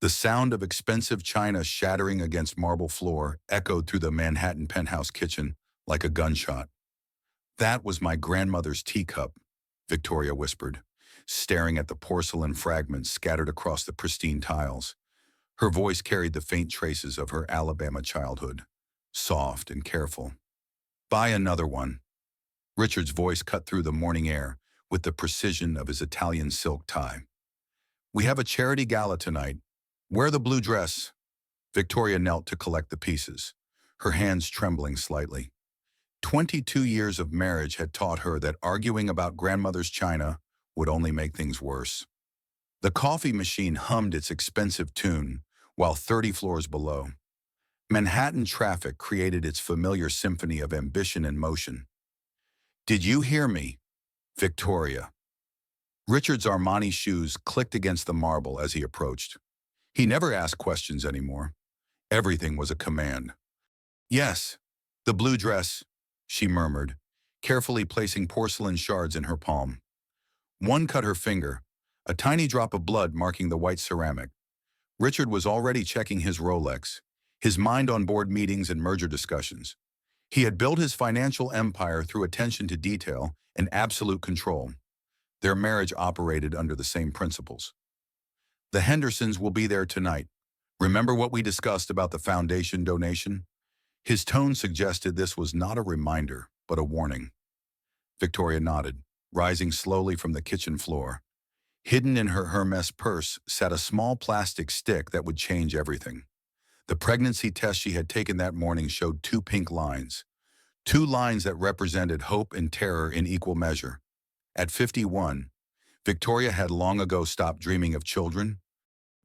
The sound of expensive china shattering against marble floor echoed through the Manhattan penthouse kitchen like a gunshot. "That was my grandmother's teacup," Victoria whispered, staring at the porcelain fragments scattered across the pristine tiles. Her voice carried the faint traces of her Alabama childhood, soft and careful. "Buy another one." Richard's voice cut through the morning air with the precision of his Italian silk tie. "We have a charity gala tonight. Wear the blue dress." Victoria knelt to collect the pieces, her hands trembling slightly. 22 years of marriage had taught her that arguing about grandmother's china would only make things worse. The coffee machine hummed its expensive tune, while 30 floors below, Manhattan traffic created its familiar symphony of ambition and motion. "Did you hear me, Victoria?" Richard's Armani shoes clicked against the marble as he approached. He never asked questions anymore. Everything was a command. "Yes, the blue dress," she murmured, carefully placing porcelain shards in her palm. One cut her finger, a tiny drop of blood marking the white ceramic. Richard was already checking his Rolex, his mind on board meetings and merger discussions. He had built his financial empire through attention to detail and absolute control. Their marriage operated under the same principles. "The Hendersons will be there tonight. Remember what we discussed about the foundation donation?" His tone suggested this was not a reminder, but a warning. Victoria nodded, rising slowly from the kitchen floor. Hidden in her Hermes purse sat a small plastic stick that would change everything. The pregnancy test she had taken that morning showed two pink lines. Two lines that represented hope and terror in equal measure. At 51, Victoria had long ago stopped dreaming of children.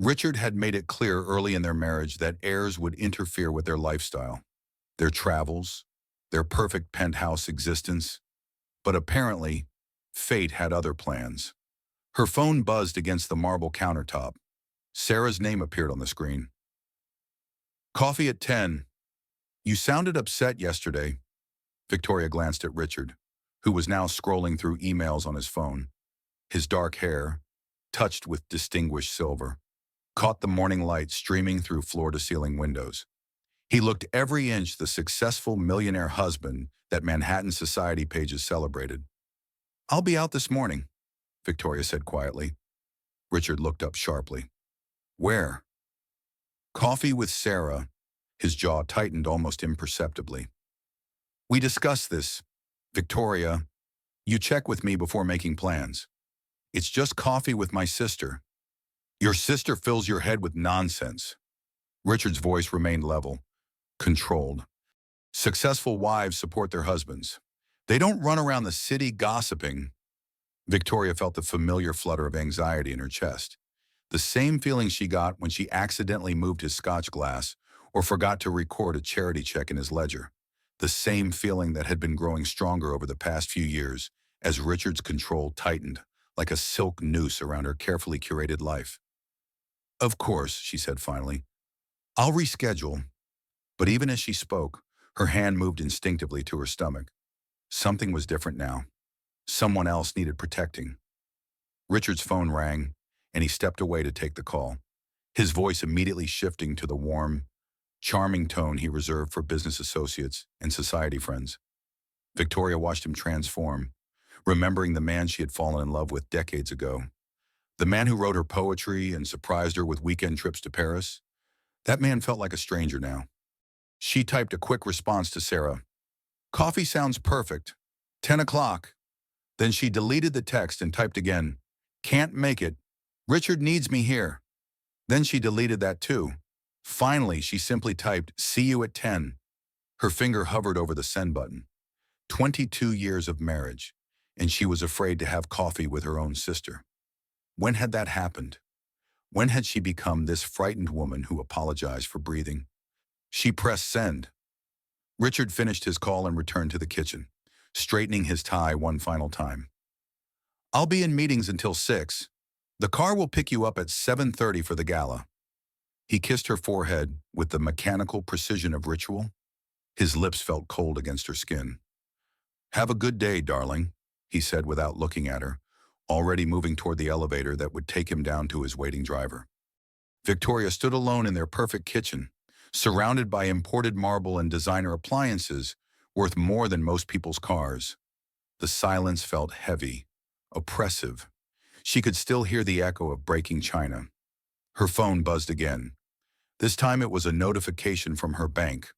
Richard had made it clear early in their marriage that heirs would interfere with their lifestyle, their travels, their perfect penthouse existence. But apparently, fate had other plans. Her phone buzzed against the marble countertop. Sarah's name appeared on the screen. "Coffee at 10. You sounded upset yesterday." Victoria glanced at Richard, who was now scrolling through emails on his phone. His dark hair, touched with distinguished silver, caught the morning light streaming through floor-to-ceiling windows. He looked every inch the successful millionaire husband that Manhattan society pages celebrated. "I'll be out this morning," Victoria said quietly. Richard looked up sharply. "Where?" "Coffee with Sarah." His jaw tightened almost imperceptibly. "We discussed this. Victoria, you check with me before making plans. It's just coffee with my sister." "Your sister fills your head with nonsense." Richard's voice remained level, controlled. "Successful wives support their husbands. They don't run around the city gossiping." Victoria felt the familiar flutter of anxiety in her chest, the same feeling she got when she accidentally moved his scotch glass or forgot to record a charity check in his ledger, the same feeling that had been growing stronger over the past few years as Richard's control tightened like a silk noose around her carefully curated life. "Of course," she said finally. "I'll reschedule." But even as she spoke, her hand moved instinctively to her stomach. Something was different now. Someone else needed protecting. Richard's phone rang, and he stepped away to take the call, his voice immediately shifting to the warm, charming tone he reserved for business associates and society friends. Victoria watched him transform, remembering the man she had fallen in love with decades ago. The man who wrote her poetry and surprised her with weekend trips to Paris. That man felt like a stranger now. She typed a quick response to Sarah. "Coffee sounds perfect. 10 o'clock. Then she deleted the text and typed again. "Can't make it. Richard needs me here." Then she deleted that too. Finally, she simply typed, "See you at 10. Her finger hovered over the send button. 22 years of marriage, and she was afraid to have coffee with her own sister. When had that happened? When had she become this frightened woman who apologized for breathing? She pressed send. Richard finished his call and returned to the kitchen, straightening his tie one final time. "I'll be in meetings until 6. The car will pick you up at 7:30 for the gala." He kissed her forehead with the mechanical precision of ritual. His lips felt cold against her skin. "Have a good day, darling," he said without looking at her, already moving toward the elevator that would take him down to his waiting driver. Victoria stood alone in their perfect kitchen, surrounded by imported marble and designer appliances worth more than most people's cars. The silence felt heavy, oppressive. She could still hear the echo of breaking china. Her phone buzzed again. This time it was a notification from her bank.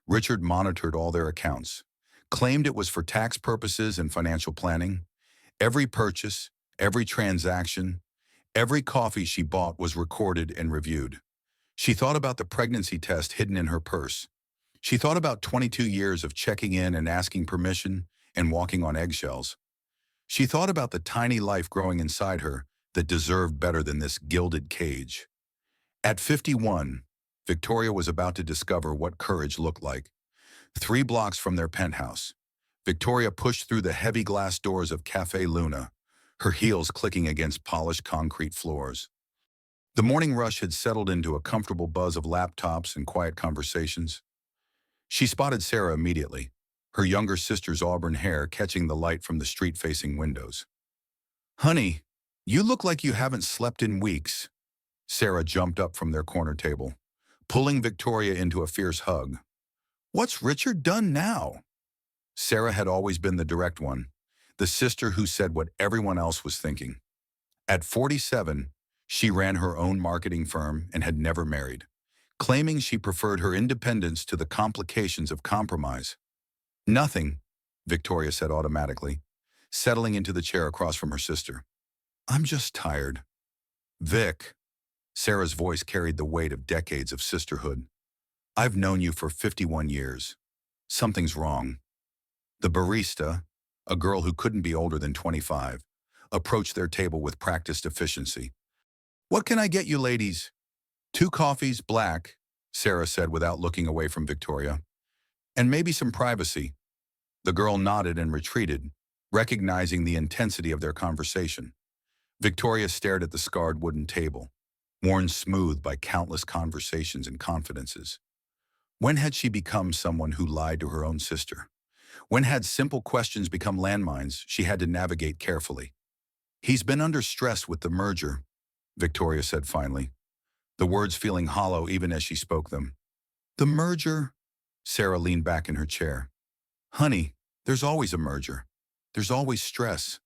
Richard monitored all their accounts, claimed it was for tax purposes and financial planning. Every purchase, every transaction, every coffee she bought was recorded and reviewed. She thought about the pregnancy test hidden in her purse. She thought about 22 years of checking in and asking permission and walking on eggshells. She thought about the tiny life growing inside her that deserved better than this gilded cage. At 51, Victoria was about to discover what courage looked like. 3 blocks from their penthouse, Victoria pushed through the heavy glass doors of Café Luna, her heels clicking against polished concrete floors. The morning rush had settled into a comfortable buzz of laptops and quiet conversations. She spotted Sarah immediately, her younger sister's auburn hair catching the light from the street-facing windows. "Honey, you look like you haven't slept in weeks." Sarah jumped up from their corner table, pulling Victoria into a fierce hug. "What's Richard done now?" Sarah had always been the direct one, the sister who said what everyone else was thinking. At 47, she ran her own marketing firm and had never married, claiming she preferred her independence to the complications of compromise. "Nothing," Victoria said automatically, settling into the chair across from her sister. "I'm just tired." "Vic," Sarah's voice carried the weight of decades of sisterhood. "I've known you for 51 years. Something's wrong." The barista, a girl who couldn't be older than 25, approached their table with practiced efficiency. "What can I get you ladies?" "2 coffees, black," Sarah said without looking away from Victoria. "And maybe some privacy." The girl nodded and retreated, recognizing the intensity of their conversation. Victoria stared at the scarred wooden table, worn smooth by countless conversations and confidences. When had she become someone who lied to her own sister? When had simple questions become landmines she had to navigate carefully? "He's been under stress with the merger," Victoria said finally, the words feeling hollow even as she spoke them. "The merger?" Sarah leaned back in her chair. "Honey, there's always a merger. There's always stress.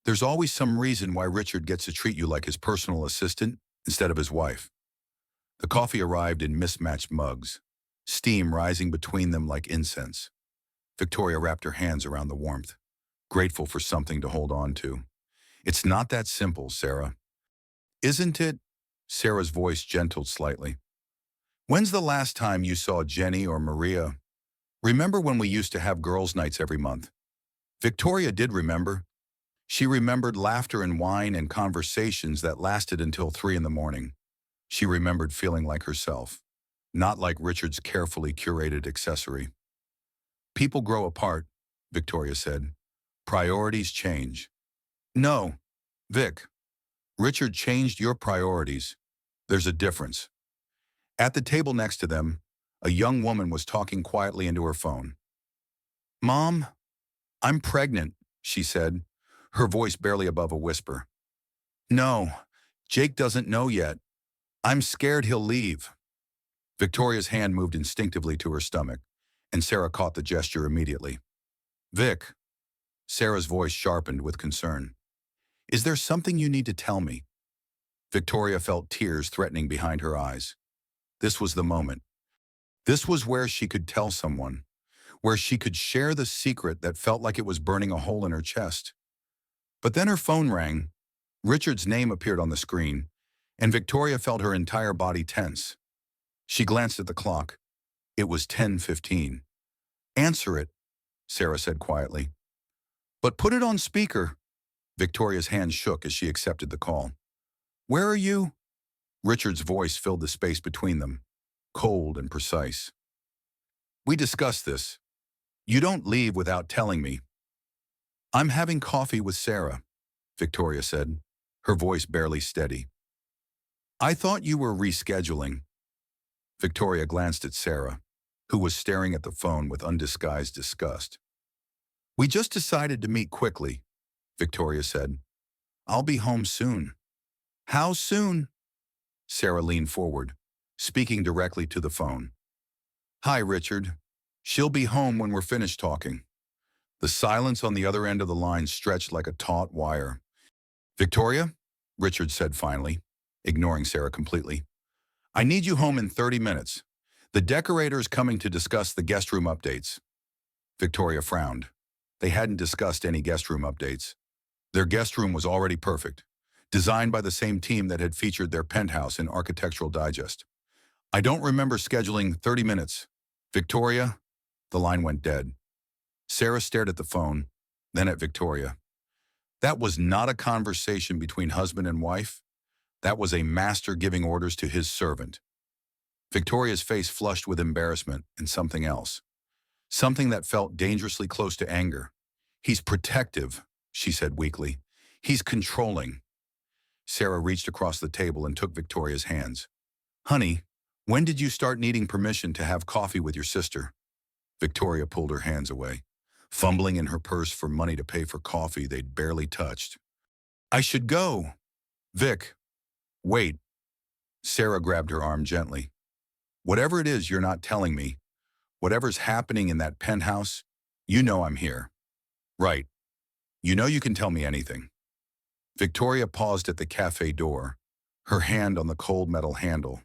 There's always some reason why Richard gets to treat you like his personal assistant instead of his wife." The coffee arrived in mismatched mugs, steam rising between them like incense. Victoria wrapped her hands around the warmth, grateful for something to hold on to. "It's not that simple, Sarah." "Isn't it?" Sarah's voice gentled slightly. "When's the last time you saw Jenny or Maria? Remember when we used to have girls' nights every month?" Victoria did remember. She remembered laughter and wine and conversations that lasted until 3 in the morning. She remembered feeling like herself, not like Richard's carefully curated accessory. "People grow apart," Victoria said. "Priorities change." "No, Vic. Richard changed your priorities. There's a difference." At the table next to them, a young woman was talking quietly into her phone. "Mom, I'm pregnant," she said, her voice barely above a whisper. "No, Jake doesn't know yet. I'm scared he'll leave." Victoria's hand moved instinctively to her stomach, and Sarah caught the gesture immediately. "Vic," Sarah's voice sharpened with concern. "Is there something you need to tell me?" Victoria felt tears threatening behind her eyes. This was the moment. This was where she could tell someone, where she could share the secret that felt like it was burning a hole in her chest. But then her phone rang. Richard's name appeared on the screen, and Victoria felt her entire body tense. She glanced at the clock. It was 10:15. "Answer it," Sarah said quietly. "But put it on speaker." Victoria's hand shook as she accepted the call. "Where are you?" Richard's voice filled the space between them, cold and precise. "We discussed this. You don't leave without telling me." "I'm having coffee with Sarah," Victoria said, her voice barely steady. "I thought you were rescheduling." Victoria glanced at Sarah, who was staring at the phone with undisguised disgust. "We just decided to meet quickly," Victoria said. "I'll be home soon." "How soon?" Sarah leaned forward, speaking directly to the phone. Hi, Richard. She'll be home when we're finished talking. The silence on the other end of the line stretched like a taut wire. Victoria? Richard said finally, ignoring Sarah completely. I need you home in 30 minutes. The decorator's coming to discuss the guest room updates. Victoria frowned. They hadn't discussed any guest room updates. Their guest room was already perfect, designed by the same team that had featured their penthouse in Architectural Digest. I don't remember scheduling 30 minutes. Victoria? The line went dead. Sarah stared at the phone, then at Victoria. That was not a conversation between husband and wife. That was a master giving orders to his servant. Victoria's face flushed with embarrassment and something else. Something that felt dangerously close to anger. He's protective, she said weakly. He's controlling. Sarah reached across the table and took Victoria's hands. Honey, when did you start needing permission to have coffee with your sister? Victoria pulled her hands away, fumbling in her purse for money to pay for coffee they'd barely touched. I should go. Vic, wait. Sarah grabbed her arm gently. Whatever it is you're not telling me, whatever's happening in that penthouse, you know I'm here. Right. You know you can tell me anything. Victoria paused at the cafe door, her hand on the cold metal handle.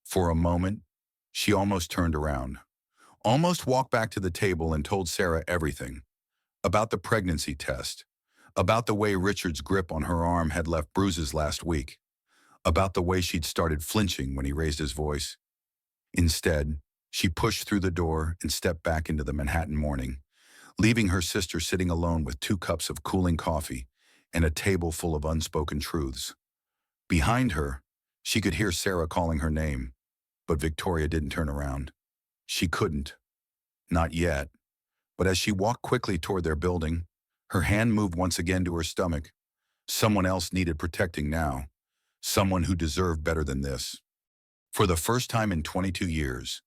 For a moment, she almost turned around, almost walked back to the table and told Sarah everything. About the pregnancy test, about the way Richard's grip on her arm had left bruises last week, about the way she'd started flinching when he raised his voice. Instead, she pushed through the door and stepped back into the Manhattan morning, leaving her sister sitting alone with 2 cups of cooling coffee and a table full of unspoken truths. Behind her, she could hear Sarah calling her name, but Victoria didn't turn around. She couldn't. Not yet. But as she walked quickly toward their building, her hand moved once again to her stomach. Someone else needed protecting now. Someone who deserved better than this. For the first time in 22 years,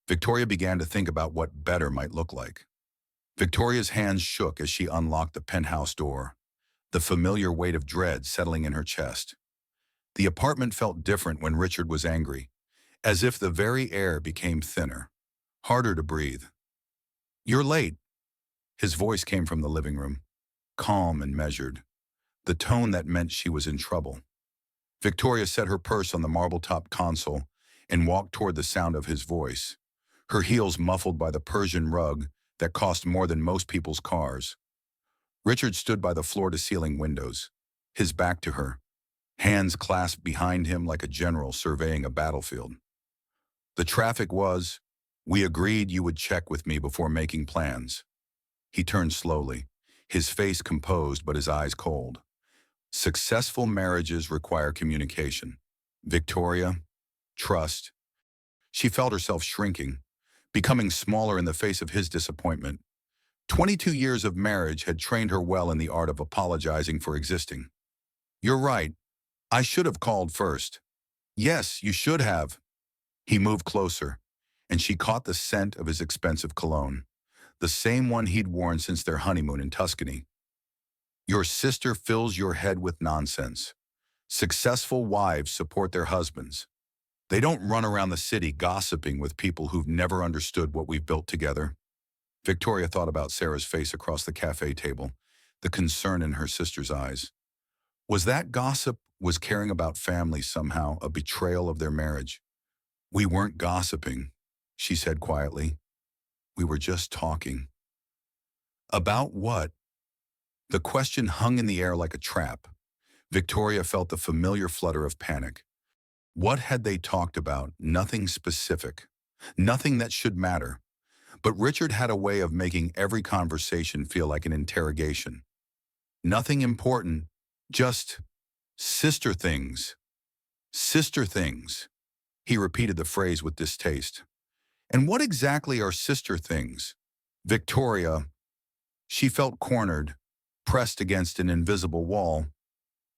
Victoria began to think about what better might look like. Victoria's hands shook as she unlocked the penthouse door, the familiar weight of dread settling in her chest. The apartment felt different when Richard was angry, as if the very air became thinner, harder to breathe. You're late. His voice came from the living room, calm and measured, the tone that meant she was in trouble. Victoria set her purse on the marble-topped console and walked toward the sound of his voice, her heels muffled by the Persian rug that cost more than most people's cars. Richard stood by the floor-to-ceiling windows, his back to her, hands clasped behind him like a general surveying a battlefield. The traffic was, we agreed you would check with me before making plans. He turned slowly, his face composed but his eyes cold. Successful marriages require communication. Victoria, trust. She felt herself shrinking, becoming smaller in the face of his disappointment. 22 years of marriage had trained her well in the art of apologizing for existing. You're right. I should have called first. Yes, you should have. He moved closer, and she caught the scent of his expensive cologne, the same one he'd worn since their honeymoon in Tuscany. Your sister fills your head with nonsense. Successful wives support their husbands. They don't run around the city gossiping with people who've never understood what we've built together. Victoria thought about Sarah's face across the cafe table, the concern in her sister's eyes. Was that gossip, was caring about family somehow a betrayal of their marriage? We weren't gossiping, she said quietly. We were just talking. About what? The question hung in the air like a trap. Victoria felt the familiar flutter of panic. What had they talked about? Nothing specific. Nothing that should matter. But Richard had a way of making every conversation feel like an interrogation. Nothing important, just sister things. Sister things. He repeated the phrase with distaste. And what exactly are sister things? Victoria, she felt cornered, pressed against an invisible wall.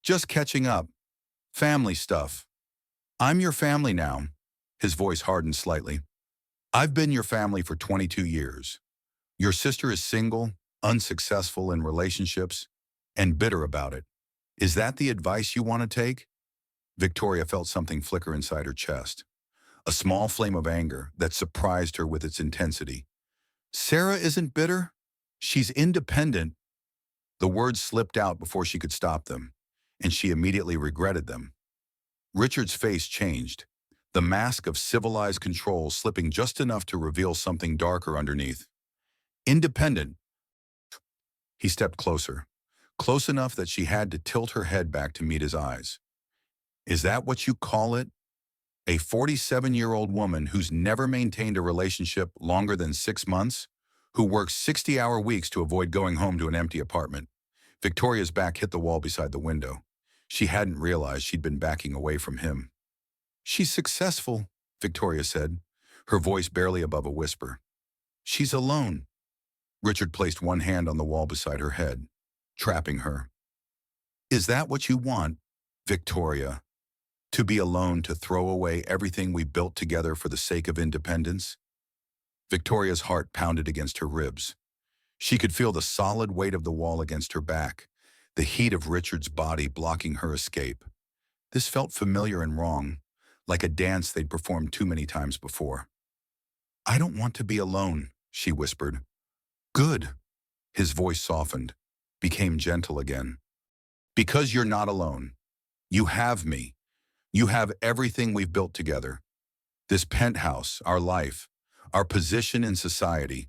Just catching up. Family stuff. I'm your family now. His voice hardened slightly. I've been your family for 22 years. Your sister is single, unsuccessful in relationships, and bitter about it. Is that the advice you want to take? Victoria felt something flicker inside her chest, a small flame of anger that surprised her with its intensity. Sarah isn't bitter. She's independent. The words slipped out before she could stop them, and she immediately regretted them. Richard's face changed, the mask of civilized control slipping just enough to reveal something darker underneath. Independent. He stepped closer, close enough that she had to tilt her head back to meet his eyes. Is that what you call it? A 47-year-old woman who's never maintained a relationship longer than 6 months? Who works 60-hour weeks to avoid going home to an empty apartment? Victoria's back hit the wall beside the window. She hadn't realized she'd been backing away from him. She's successful, Victoria said, her voice barely above a whisper. She's alone. Richard placed one hand on the wall beside her head, trapping her. Is that what you want, Victoria? To be alone, to throw away everything we built together for the sake of independence? Victoria's heart pounded against her ribs. She could feel the solid weight of the wall against her back, the heat of Richard's body blocking her escape. This felt familiar and wrong, like a dance they'd performed too many times before. I don't want to be alone, she whispered. Good. His voice softened, became gentle again. Because you're not alone. You have me. You have everything we've built together. This penthouse, our life, our position in society.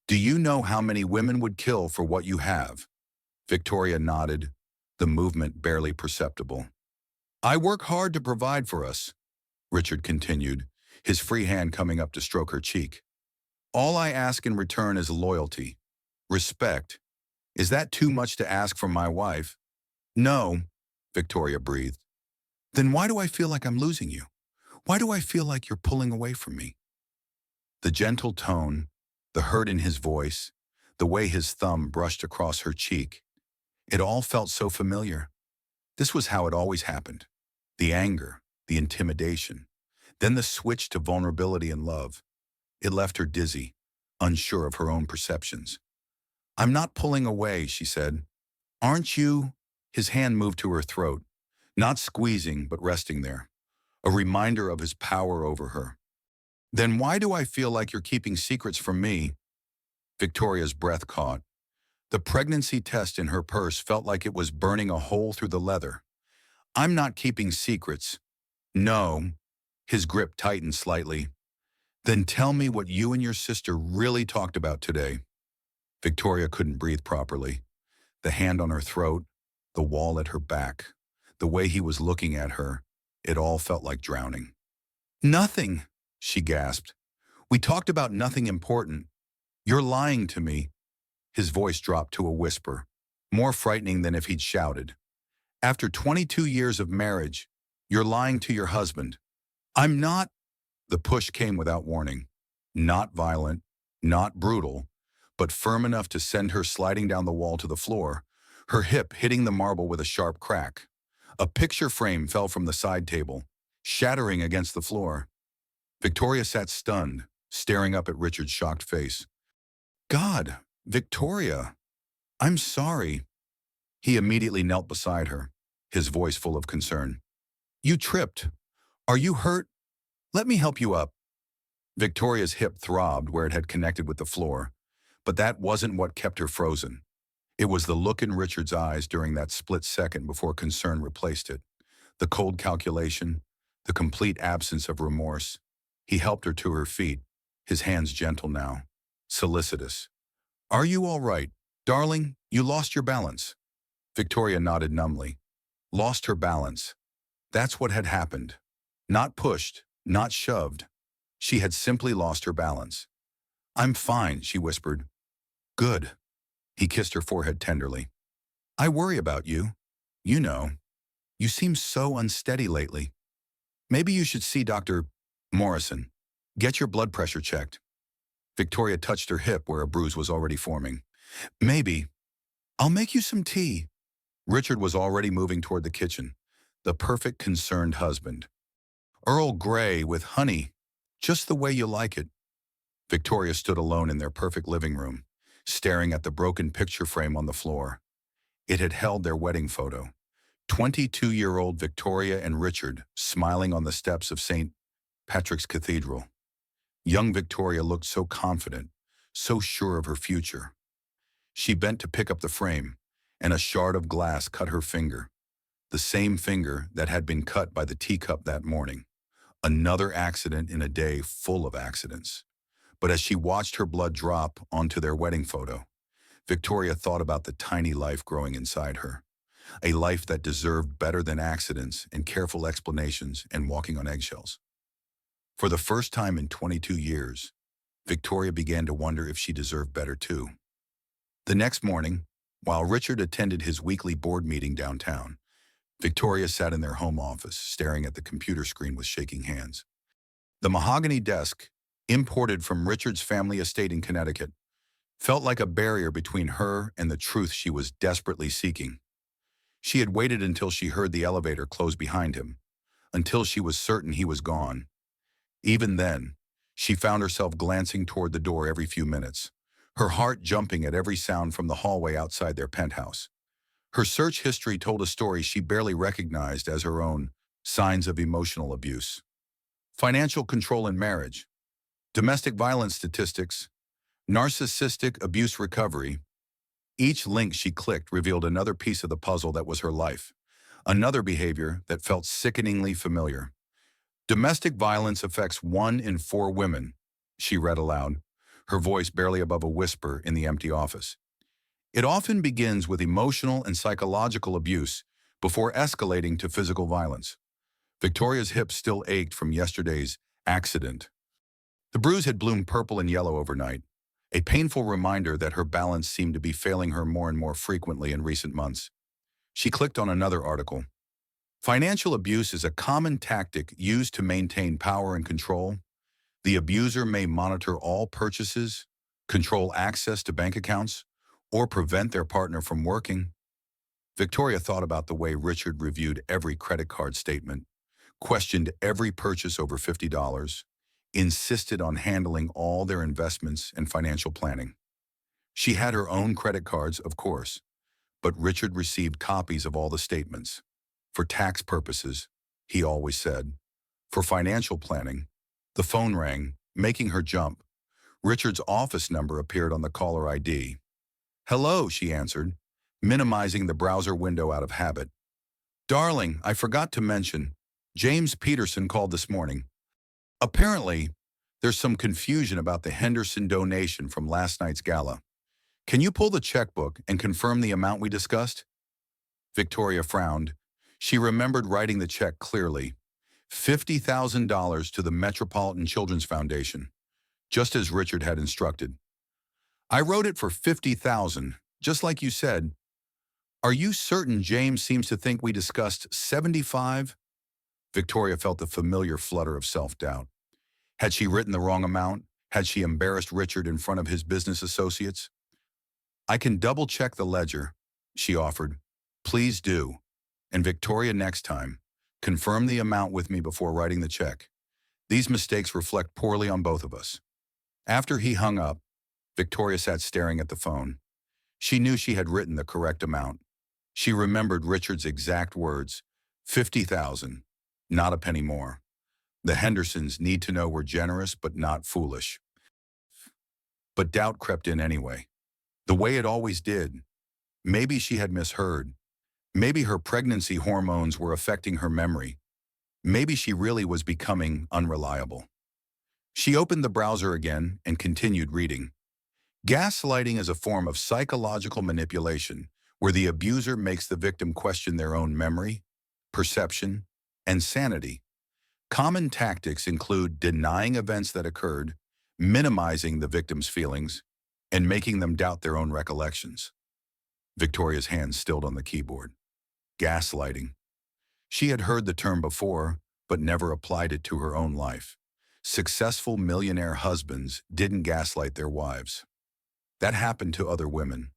Do you know how many women would kill for what you have? Victoria nodded, the movement barely perceptible. I work hard to provide for us, Richard continued, his free hand coming up to stroke her cheek. All I ask in return is loyalty, respect. Is that too much to ask from my wife? No, Victoria breathed. Then why do I feel like I'm losing you? Why do I feel like you're pulling away from me? The gentle tone, the hurt in his voice, the way his thumb brushed across her cheek, it all felt so familiar. This was how it always happened. The anger, the intimidation, then the switch to vulnerability and love. It left her dizzy, unsure of her own perceptions. I'm not pulling away, she said. Aren't you? His hand moved to her throat, not squeezing but resting there, a reminder of his power over her. Then why do I feel like you're keeping secrets from me? Victoria's breath caught. The pregnancy test in her purse felt like it was burning a hole through the leather. I'm not keeping secrets. No. His grip tightened slightly. Then tell me what you and your sister really talked about today. Victoria couldn't breathe properly. The hand on her throat, the wall at her back, the way he was looking at her, it all felt like drowning. Nothing, she gasped. We talked about nothing important. You're lying to me. His voice dropped to a whisper, more frightening than if he'd shouted. After 22 years of marriage, you're lying to your husband. I'm not. The push came without warning. Not violent, not brutal, but firm enough to send her sliding down the wall to the floor, her hip hitting the marble with a sharp crack. A picture frame fell from the side table, shattering against the floor. Victoria sat stunned, staring up at Richard's shocked face. God, Victoria, I'm sorry. He immediately knelt beside her, his voice full of concern. You tripped. Are you hurt? Let me help you up. Victoria's hip throbbed where it had connected with the floor, but that wasn't what kept her frozen. It was the look in Richard's eyes during that split second before concern replaced it. The cold calculation, the complete absence of remorse. He helped her to her feet, his hands gentle now, solicitous. Are you all right? Darling, you lost your balance. Victoria nodded numbly. Lost her balance. That's what had happened. Not pushed, not shoved. She had simply lost her balance. I'm fine, she whispered. Good. He kissed her forehead tenderly. I worry about you. You know. You seem so unsteady lately. Maybe you should see Dr. Morrison. Get your blood pressure checked. Victoria touched her hip where a bruise was already forming. Maybe. I'll make you some tea. Richard was already moving toward the kitchen, the perfect concerned husband. Earl Grey with honey, just the way you like it. Victoria stood alone in their perfect living room, staring at the broken picture frame on the floor. It had held their wedding photo, 22-year-old Victoria and Richard smiling on the steps of St. Patrick's Cathedral. Young Victoria looked so confident, so sure of her future. She bent to pick up the frame, and a shard of glass cut her finger, the same finger that had been cut by the teacup that morning. Another accident in a day full of accidents. But as she watched her blood drop onto their wedding photo, Victoria thought about the tiny life growing inside her. A life that deserved better than accidents and careful explanations and walking on eggshells. For the first time in 22 years, Victoria began to wonder if she deserved better too. The next morning, while Richard attended his weekly board meeting downtown, Victoria sat in their home office, staring at the computer screen with shaking hands. The mahogany desk, imported from Richard's family estate in Connecticut, felt like a barrier between her and the truth she was desperately seeking. She had waited until she heard the elevator close behind him, until she was certain he was gone. Even then, she found herself glancing toward the door every few minutes, her heart jumping at every sound from the hallway outside their penthouse. Her search history told a story she barely recognized as her own: signs of emotional abuse, financial control in marriage, domestic violence statistics, narcissistic abuse recovery. Each link she clicked revealed another piece of the puzzle that was her life, another behavior that felt sickeningly familiar. Domestic violence affects 1 in 4 women, she read aloud, her voice barely above a whisper in the empty office. It often begins with emotional and psychological abuse before escalating to physical violence. Victoria's hips still ached from yesterday's accident. The bruise had bloomed purple and yellow overnight, a painful reminder that her balance seemed to be failing her more and more frequently in recent months. She clicked on another article. Financial abuse is a common tactic used to maintain power and control. The abuser may monitor all purchases, control access to bank accounts, or prevent their partner from working. Victoria thought about the way Richard reviewed every credit card statement, questioned every purchase over $50, insisted on handling all their investments and financial planning. She had her own credit cards, of course, but Richard received copies of all the statements. For tax purposes, he always said. For financial planning, the phone rang, making her jump. Richard's office number appeared on the caller ID. "Hello," she answered, minimizing the browser window out of habit. "Darling, I forgot to mention, James Peterson called this morning. Apparently, there's some confusion about the Henderson donation from last night's gala. Can you pull the checkbook and confirm the amount we discussed?" Victoria frowned. She remembered writing the check clearly. $50,000 to the Metropolitan Children's Foundation, just as Richard had instructed. "I wrote it for $50,000, just like you said. Are you certain James seems to think we discussed 75? Victoria felt the familiar flutter of self-doubt. Had she written the wrong amount? Had she embarrassed Richard in front of his business associates? "I can double-check the ledger," she offered. "Please do. And Victoria, next time, confirm the amount with me before writing the check. These mistakes reflect poorly on both of us." After he hung up, Victoria sat staring at the phone. She knew she had written the correct amount. She remembered Richard's exact words: 50,000, not a penny more. The Hendersons need to know we're generous but not foolish. But doubt crept in anyway, the way it always did. Maybe she had misheard. Maybe her pregnancy hormones were affecting her memory. Maybe she really was becoming unreliable. She opened the browser again and continued reading. Gaslighting is a form of psychological manipulation where the abuser makes the victim question their own memory, perception, and sanity. Common tactics include denying events that occurred, minimizing the victim's feelings, and making them doubt their own recollections. Victoria's hands stilled on the keyboard. Gaslighting. She had heard the term before, but never applied it to her own life. Successful millionaire husbands didn't gaslight their wives. That happened to other women.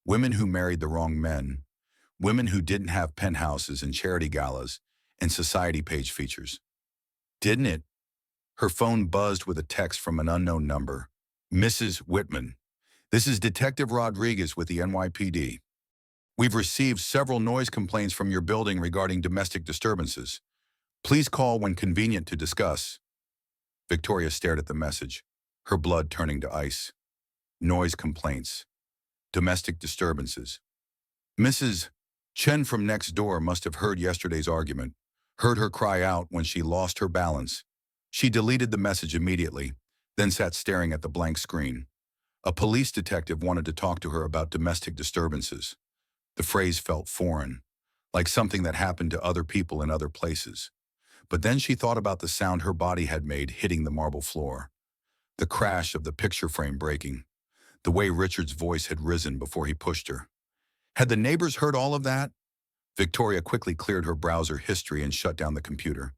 Women who married the wrong men. Women who didn't have penthouses and charity galas and society page features. Didn't it? Her phone buzzed with a text from an unknown number. "Mrs. Whitman, this is Detective Rodriguez with the NYPD. We've received several noise complaints from your building regarding domestic disturbances. Please call when convenient to discuss. Victoria stared at the message, her blood turning to ice. Noise complaints. Domestic disturbances. Mrs. Chen from next door must have heard yesterday's argument, heard her cry out when she lost her balance. She deleted the message immediately, then sat staring at the blank screen. A police detective wanted to talk to her about domestic disturbances. The phrase felt foreign, like something that happened to other people in other places. But then she thought about the sound her body had made hitting the marble floor. The crash of the picture frame breaking. The way Richard's voice had risen before he pushed her. Had the neighbors heard all of that? Victoria quickly cleared her browser history and shut down the computer.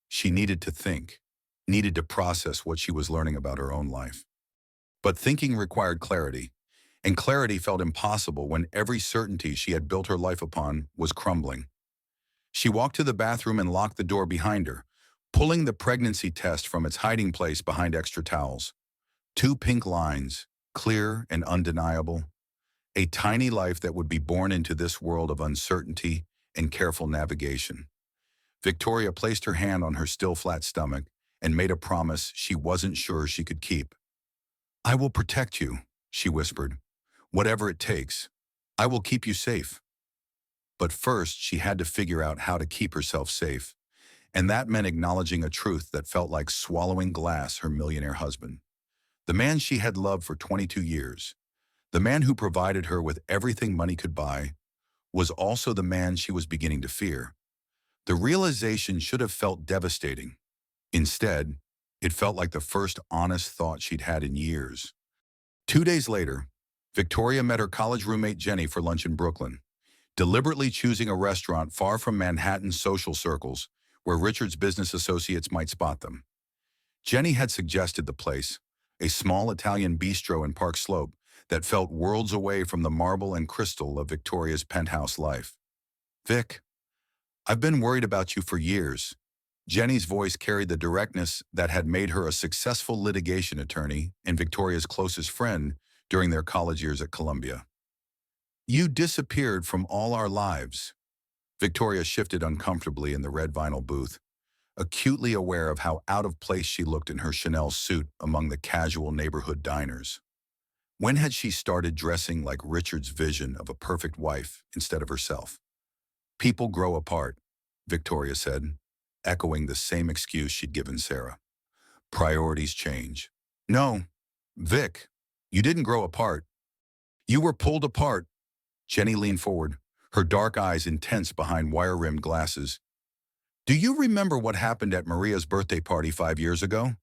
She needed to think, needed to process what she was learning about her own life. But thinking required clarity, and clarity felt impossible when every certainty she had built her life upon was crumbling. She walked to the bathroom and locked the door behind her, pulling the pregnancy test from its hiding place behind extra towels. Two pink lines, clear and undeniable. A tiny life that would be born into this world of uncertainty and careful navigation. Victoria placed her hand on her still flat stomach and made a promise she wasn't sure she could keep. "I will protect you," she whispered. "Whatever it takes. I will keep you safe." But first, she had to figure out how to keep herself safe, and that meant acknowledging a truth that felt like swallowing glass her millionaire husband. The man she had loved for 22 years, the man who provided her with everything money could buy, was also the man she was beginning to fear. The realization should have felt devastating. Instead, it felt like the first honest thought she'd had in years. 2 days later, Victoria met her college roommate Jenny for lunch in Brooklyn, deliberately choosing a restaurant far from Manhattan's social circles where Richard's business associates might spot them. Jenny had suggested the place, a small Italian bistro in Park Slope that felt worlds away from the marble and crystal of Victoria's penthouse life. "Vic, I've been worried about you for years." Jenny's voice carried the directness that had made her a successful litigation attorney and Victoria's closest friend during their college years at Columbia. "You disappeared from all our lives." Victoria shifted uncomfortably in the red vinyl booth, acutely aware of how out of place she looked in her Chanel suit among the casual neighborhood diners. When had she started dressing like Richard's vision of a perfect wife instead of herself? "People grow apart," Victoria said, echoing the same excuse she'd given Sarah. "Priorities change." "No, Vic, you didn't grow apart. You were pulled apart." Jenny leaned forward, her dark eyes intense behind wire-rimmed glasses. "Do you remember what happened at Maria's birthday party 5 years ago?"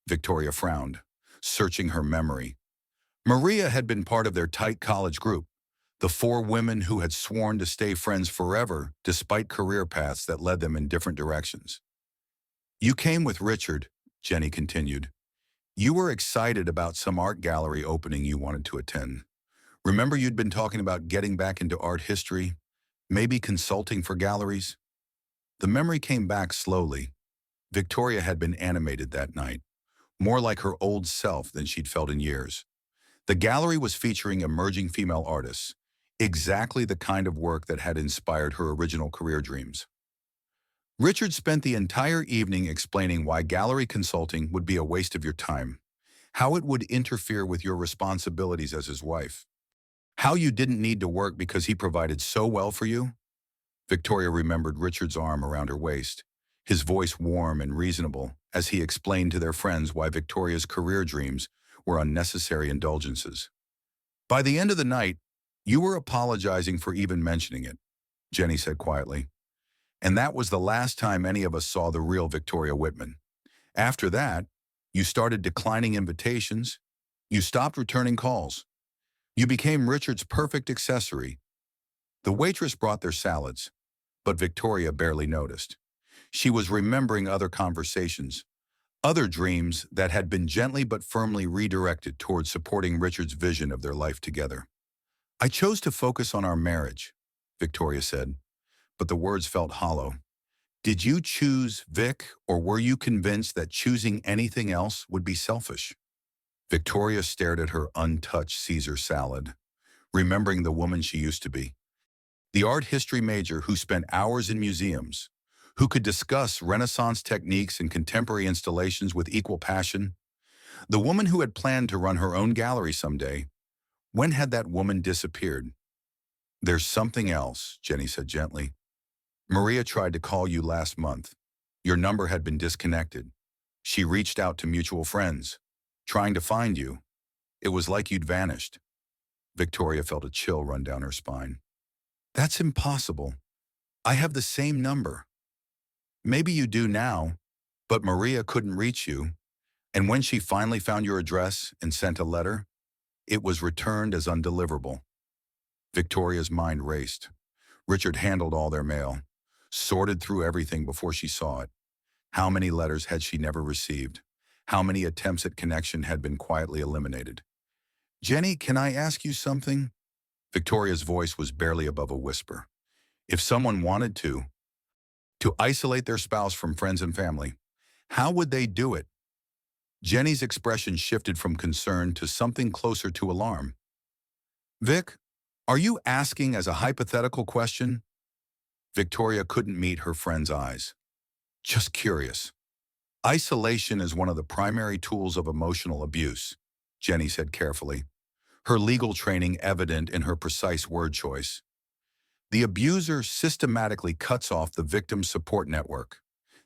Victoria frowned, searching her memory. Maria had been part of their tight college group, the four women who had sworn to stay friends forever despite career paths that led them in different directions. "You came with Richard," Jenny continued. "You were excited about some art gallery opening you wanted to attend. Remember you'd been talking about getting back into art history, maybe consulting for galleries?" The memory came back slowly. Victoria had been animated that night, more like her old self than she'd felt in years. The gallery was featuring emerging female artists, exactly the kind of work that had inspired her original career dreams. Richard spent the entire evening explaining why gallery consulting would be a waste of your time, how it would interfere with your responsibilities as his wife, how you didn't need to work because he provided so well for you. Victoria remembered Richard's arm around her waist, his voice warm and reasonable as he explained to their friends why Victoria's career dreams were unnecessary indulgences. "By the end of the night, you were apologizing for even mentioning it," Jenny said quietly. "And that was the last time any of us saw the real Victoria Whitman. After that, you started declining invitations. You stopped returning calls. You became Richard's perfect accessory." The waitress brought their salads, but Victoria barely noticed. She was remembering other conversations, other dreams that had been gently but firmly redirected towards supporting Richard's vision of their life together. "I chose to focus on our marriage," Victoria said, but the words felt hollow. "Did you choose Vic, or were you convinced that choosing anything else would be selfish?" Victoria stared at her untouched Caesar salad, remembering the woman she used to be. The art history major who spent hours in museums, who could discuss Renaissance techniques and contemporary installations with equal passion. The woman who had planned to run her own gallery someday. When had that woman disappeared? There's something else, Jenny said gently. Maria tried to call you last month. Your number had been disconnected. She reached out to mutual friends, trying to find you. It was like you'd vanished. Victoria felt a chill run down her spine. That's impossible. I have the same number. Maybe you do now, but Maria couldn't reach you. And when she finally found your address and sent a letter, it was returned as undeliverable. Victoria's mind raced. Richard handled all their mail, sorted through everything before she saw it. How many letters had she never received? How many attempts at connection had been quietly eliminated? Jenny, can I ask you something? Victoria's voice was barely above a whisper. If someone wanted to isolate their spouse from friends and family, how would they do it? Jenny's expression shifted from concern to something closer to alarm. Vic, are you asking as a hypothetical question? Victoria couldn't meet her friend's eyes. Just curious. Isolation is one of the primary tools of emotional abuse, Jenny said carefully, her legal training evident in her precise word choice. The abuser systematically cuts off the victim's support network.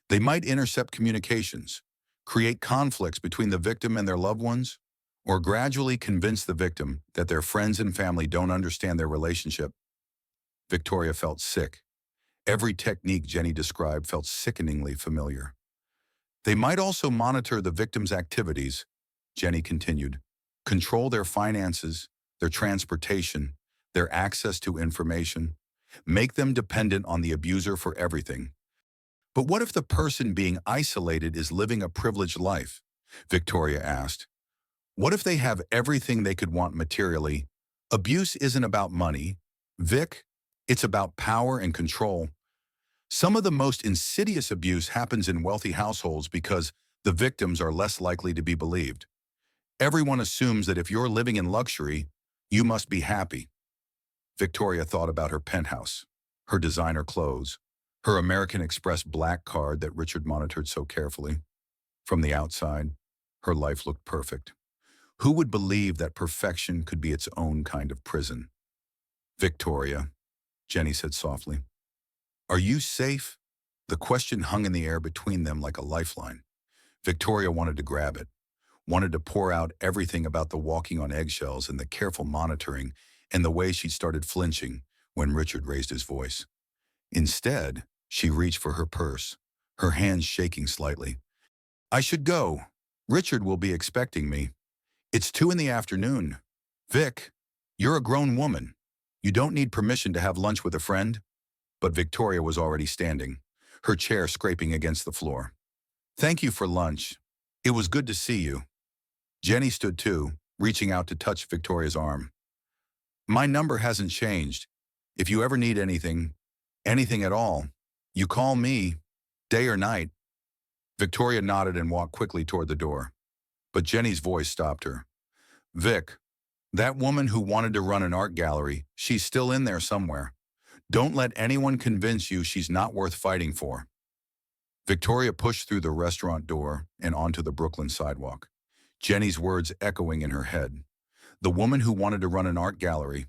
They might intercept communications, create conflicts between the victim and their loved ones, or gradually convince the victim that their friends and family don't understand their relationship. Victoria felt sick. Every technique Jenny described felt sickeningly familiar. They might also monitor the victim's activities, Jenny continued, control their finances, their transportation, their access to information, make them dependent on the abuser for everything. But what if the person being isolated is living a privileged life? Victoria asked. What if they have everything they could want materially? Abuse isn't about money, Vic. It's about power and control. Some of the most insidious abuse happens in wealthy households because the victims are less likely to be believed. Everyone assumes that if you're living in luxury, you must be happy. Victoria thought about her penthouse, her designer clothes, her American Express black card that Richard monitored so carefully. From the outside, her life looked perfect. Who would believe that perfection could be its own kind of prison? Victoria, Jenny said softly. Are you safe? The question hung in the air between them like a lifeline. Victoria wanted to grab it, wanted to pour out everything about the walking on eggshells and the careful monitoring and the way she started flinching when Richard raised his voice. Instead, she reached for her purse, her hands shaking slightly. I should go. Richard will be expecting me. It's 2 in the afternoon. Vic, you're a grown woman. You don't need permission to have lunch with a friend. But Victoria was already standing, her chair scraping against the floor. Thank you for lunch. It was good to see you. Jenny stood too, reaching out to touch Victoria's arm. My number hasn't changed. If you ever need anything at all, you call me, day or night. Victoria nodded and walked quickly toward the door. But Jenny's voice stopped her. Vic, that woman who wanted to run an art gallery, she's still in there somewhere. Don't let anyone convince you she's not worth fighting for. Victoria pushed through the restaurant door and onto the Brooklyn sidewalk, Jenny's words echoing in her head. The woman who wanted to run an art gallery.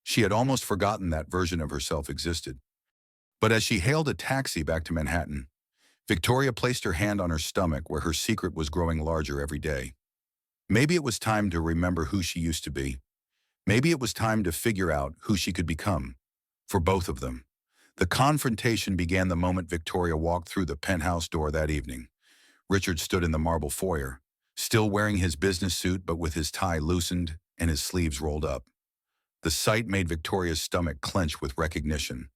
She had almost forgotten that version of herself existed. But as she hailed a taxi back to Manhattan, Victoria placed her hand on her stomach where her secret was growing larger every day. Maybe it was time to remember who she used to be. Maybe it was time to figure out who she could become. For both of them. The confrontation began the moment Victoria walked through the penthouse door that evening. Richard stood in the marble foyer, still wearing his business suit but with his tie loosened and his sleeves rolled up. The sight made Victoria's stomach clench with recognition.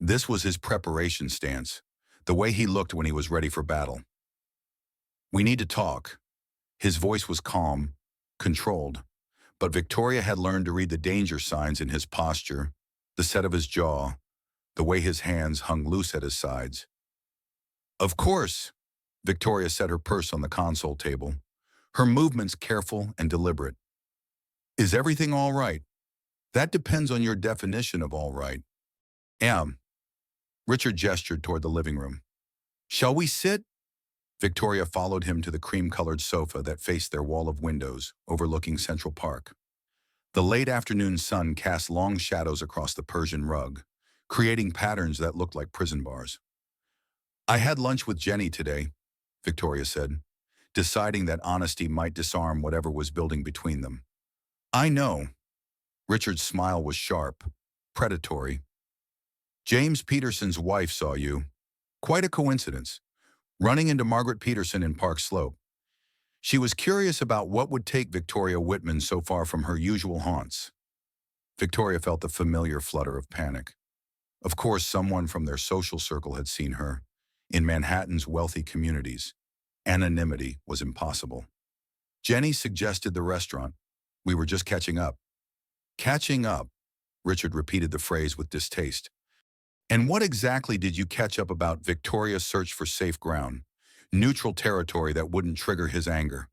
This was his preparation stance, the way he looked when he was ready for battle. We need to talk. His voice was calm, controlled, but Victoria had learned to read the danger signs in his posture, the set of his jaw, the way his hands hung loose at his sides. Of course, Victoria set her purse on the console table, her movements careful and deliberate. Is everything all right? That depends on your definition of all right. Am. Richard gestured toward the living room. Shall we sit? Victoria followed him to the cream-colored sofa that faced their wall of windows, overlooking Central Park. The late afternoon sun cast long shadows across the Persian rug, creating patterns that looked like prison bars. I had lunch with Jenny today, Victoria said, deciding that honesty might disarm whatever was building between them. I know. Richard's smile was sharp, predatory. James Peterson's wife saw you. Quite a coincidence. Running into Margaret Peterson in Park Slope. She was curious about what would take Victoria Whitman so far from her usual haunts. Victoria felt the familiar flutter of panic. Of course, someone from their social circle had seen her. In Manhattan's wealthy communities, anonymity was impossible. Jenny suggested the restaurant. We were just catching up. Catching up, Richard repeated the phrase with distaste. And what exactly did you catch up about? Victoria's search for safe ground, neutral territory that wouldn't trigger his anger.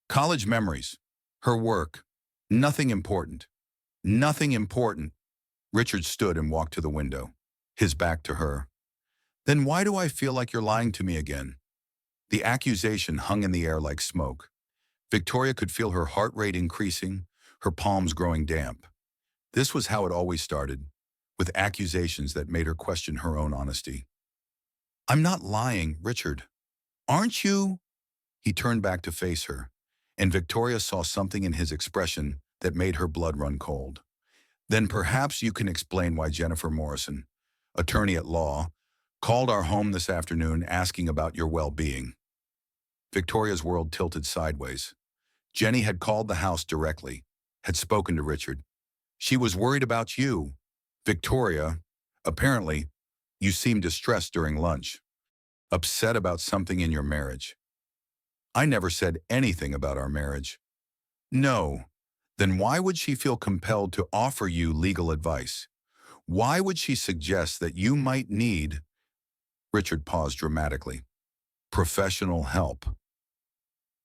College memories, her work, nothing important. Nothing important. Richard stood and walked to the window, his back to her. Then why do I feel like you're lying to me again? The accusation hung in the air like smoke. Victoria could feel her heart rate increasing, her palms growing damp. This was how it always started, with accusations that made her question her own honesty. I'm not lying, Richard. Aren't you? He turned back to face her, and Victoria saw something in his expression that made her blood run cold. Then perhaps you can explain why Jennifer Morrison, attorney at law, called our home this afternoon asking about your well-being. Victoria's world tilted sideways. Jenny had called the house directly, had spoken to Richard. She was worried about you. Victoria, apparently, you seemed distressed during lunch, upset about something in your marriage. I never said anything about our marriage. No. Then why would she feel compelled to offer you legal advice? Why would she suggest that you might need... Richard paused dramatically. Professional help.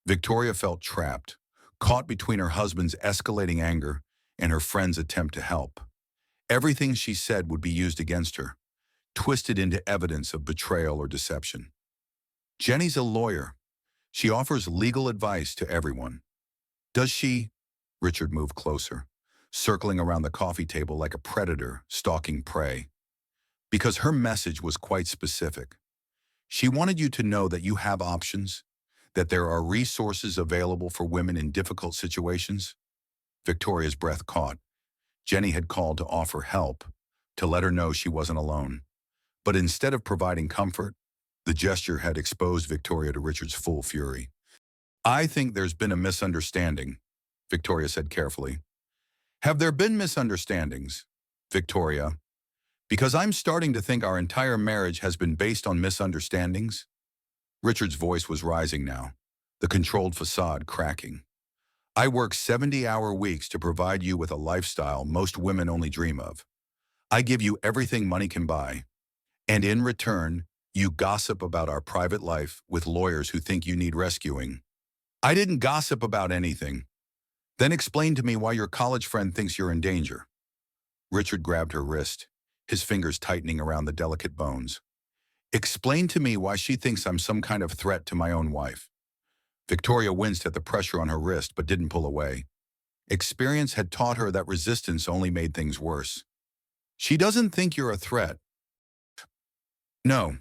Victoria felt trapped, caught between her husband's escalating anger and her friend's attempt to help. Everything she said would be used against her, twisted into evidence of betrayal or deception. Jenny's a lawyer. She offers legal advice to everyone. Does she? Richard moved closer, circling around the coffee table like a predator stalking prey. Because her message was quite specific. She wanted you to know that you have options, that there are resources available for women in difficult situations. Victoria's breath caught. Jenny had called to offer help, to let her know she wasn't alone. But instead of providing comfort, the gesture had exposed Victoria to Richard's full fury. I think there's been a misunderstanding, Victoria said carefully. Have there been misunderstandings, Victoria? Because I'm starting to think our entire marriage has been based on misunderstandings. Richard's voice was rising now, the controlled facade cracking. I work 70-hour weeks to provide you with a lifestyle most women only dream of. I give you everything money can buy. And in return, you gossip about our private life with lawyers who think you need rescuing. I didn't gossip about anything. Then explain to me why your college friend thinks you're in danger. Richard grabbed her wrist, his fingers tightening around the delicate bones. Explain to me why she thinks I'm some kind of threat to my own wife. Victoria winced at the pressure on her wrist but didn't pull away. Experience had taught her that resistance only made things worse. She doesn't think you're a threat. No.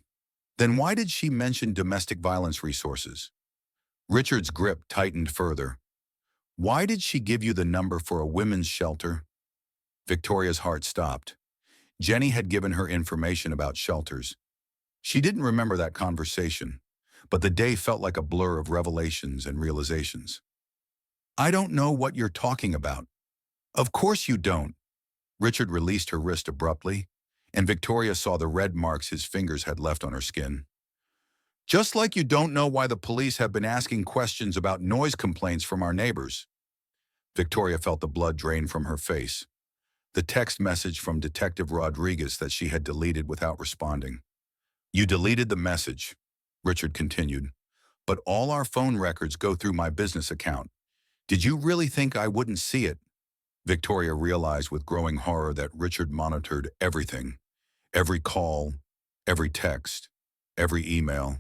Then why did she mention domestic violence resources? Richard's grip tightened further. Why did she give you the number for a women's shelter? Victoria's heart stopped. Jenny had given her information about shelters. She didn't remember that conversation, but the day felt like a blur of revelations and realizations. I don't know what you're talking about. Of course you don't. Richard released her wrist abruptly, and Victoria saw the red marks his fingers had left on her skin. Just like you don't know why the police have been asking questions about noise complaints from our neighbors. Victoria felt the blood drain from her face. The text message from Detective Rodriguez that she had deleted without responding. You deleted the message, Richard continued, but all our phone records go through my business account. Did you really think I wouldn't see it? Victoria realized with growing horror that Richard monitored everything. Every call, every text, every email.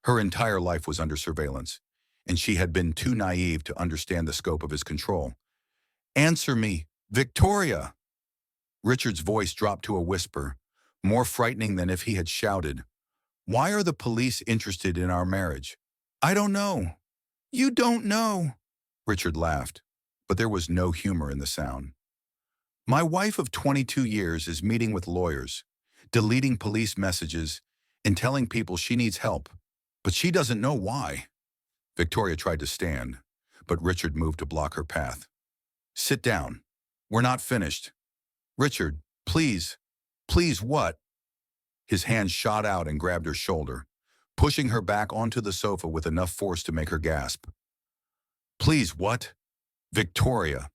Her entire life was under surveillance, and she had been too naive to understand the scope of his control. "Answer me, Victoria!" Richard's voice dropped to a whisper, more frightening than if he had shouted. "Why are the police interested in our marriage?" "I don't know." "You don't know." Richard laughed, but there was no humor in the sound. "My wife of 22 years is meeting with lawyers, deleting police messages, and telling people she needs help, but she doesn't know why." Victoria tried to stand, but Richard moved to block her path. "Sit down. We're not finished." "Richard, please." "Please what?" His hand shot out and grabbed her shoulder, pushing her back onto the sofa with enough force to make her gasp. "Please what?" "Victoria."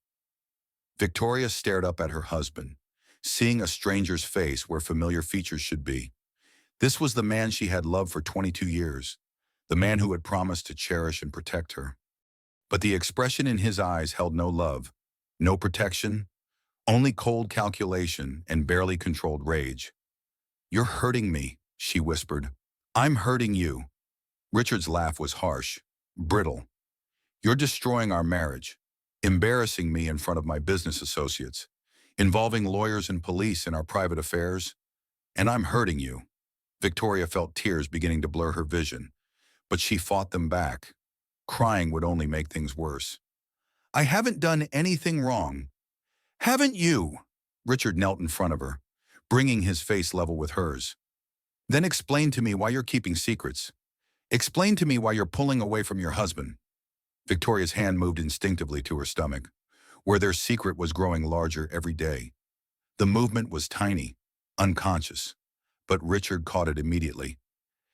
Victoria stared up at her husband, seeing a stranger's face where familiar features should be. This was the man she had loved for 22 years, the man who had promised to cherish and protect her. But the expression in his eyes held no love, no protection, only cold calculation and barely controlled rage. "You're hurting me," she whispered. "I'm hurting you." Richard's laugh was harsh, brittle. "You're destroying our marriage, embarrassing me in front of my business associates, involving lawyers and police in our private affairs, and I'm hurting you." Victoria felt tears beginning to blur her vision, but she fought them back. Crying would only make things worse. "I haven't done anything wrong." "Haven't you?" Richard knelt in front of her, bringing his face level with hers. "Then explain to me why you're keeping secrets. Explain to me why you're pulling away from your husband." Victoria's hand moved instinctively to her stomach, where their secret was growing larger every day. The movement was tiny, unconscious, but Richard caught it immediately.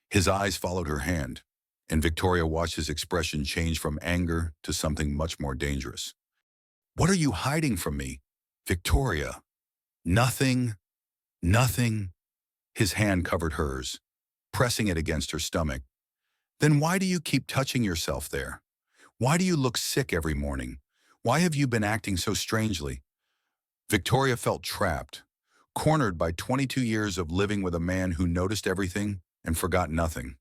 His eyes followed her hand, and Victoria watched his expression change from anger to something much more dangerous. "What are you hiding from me, Victoria?" "Nothing, nothing." His hand covered hers, pressing it against her stomach. "Then why do you keep touching yourself there? Why do you look sick every morning? Why have you been acting so strangely?" Victoria felt trapped, cornered by 22 years of living with a man who noticed everything and forgot nothing.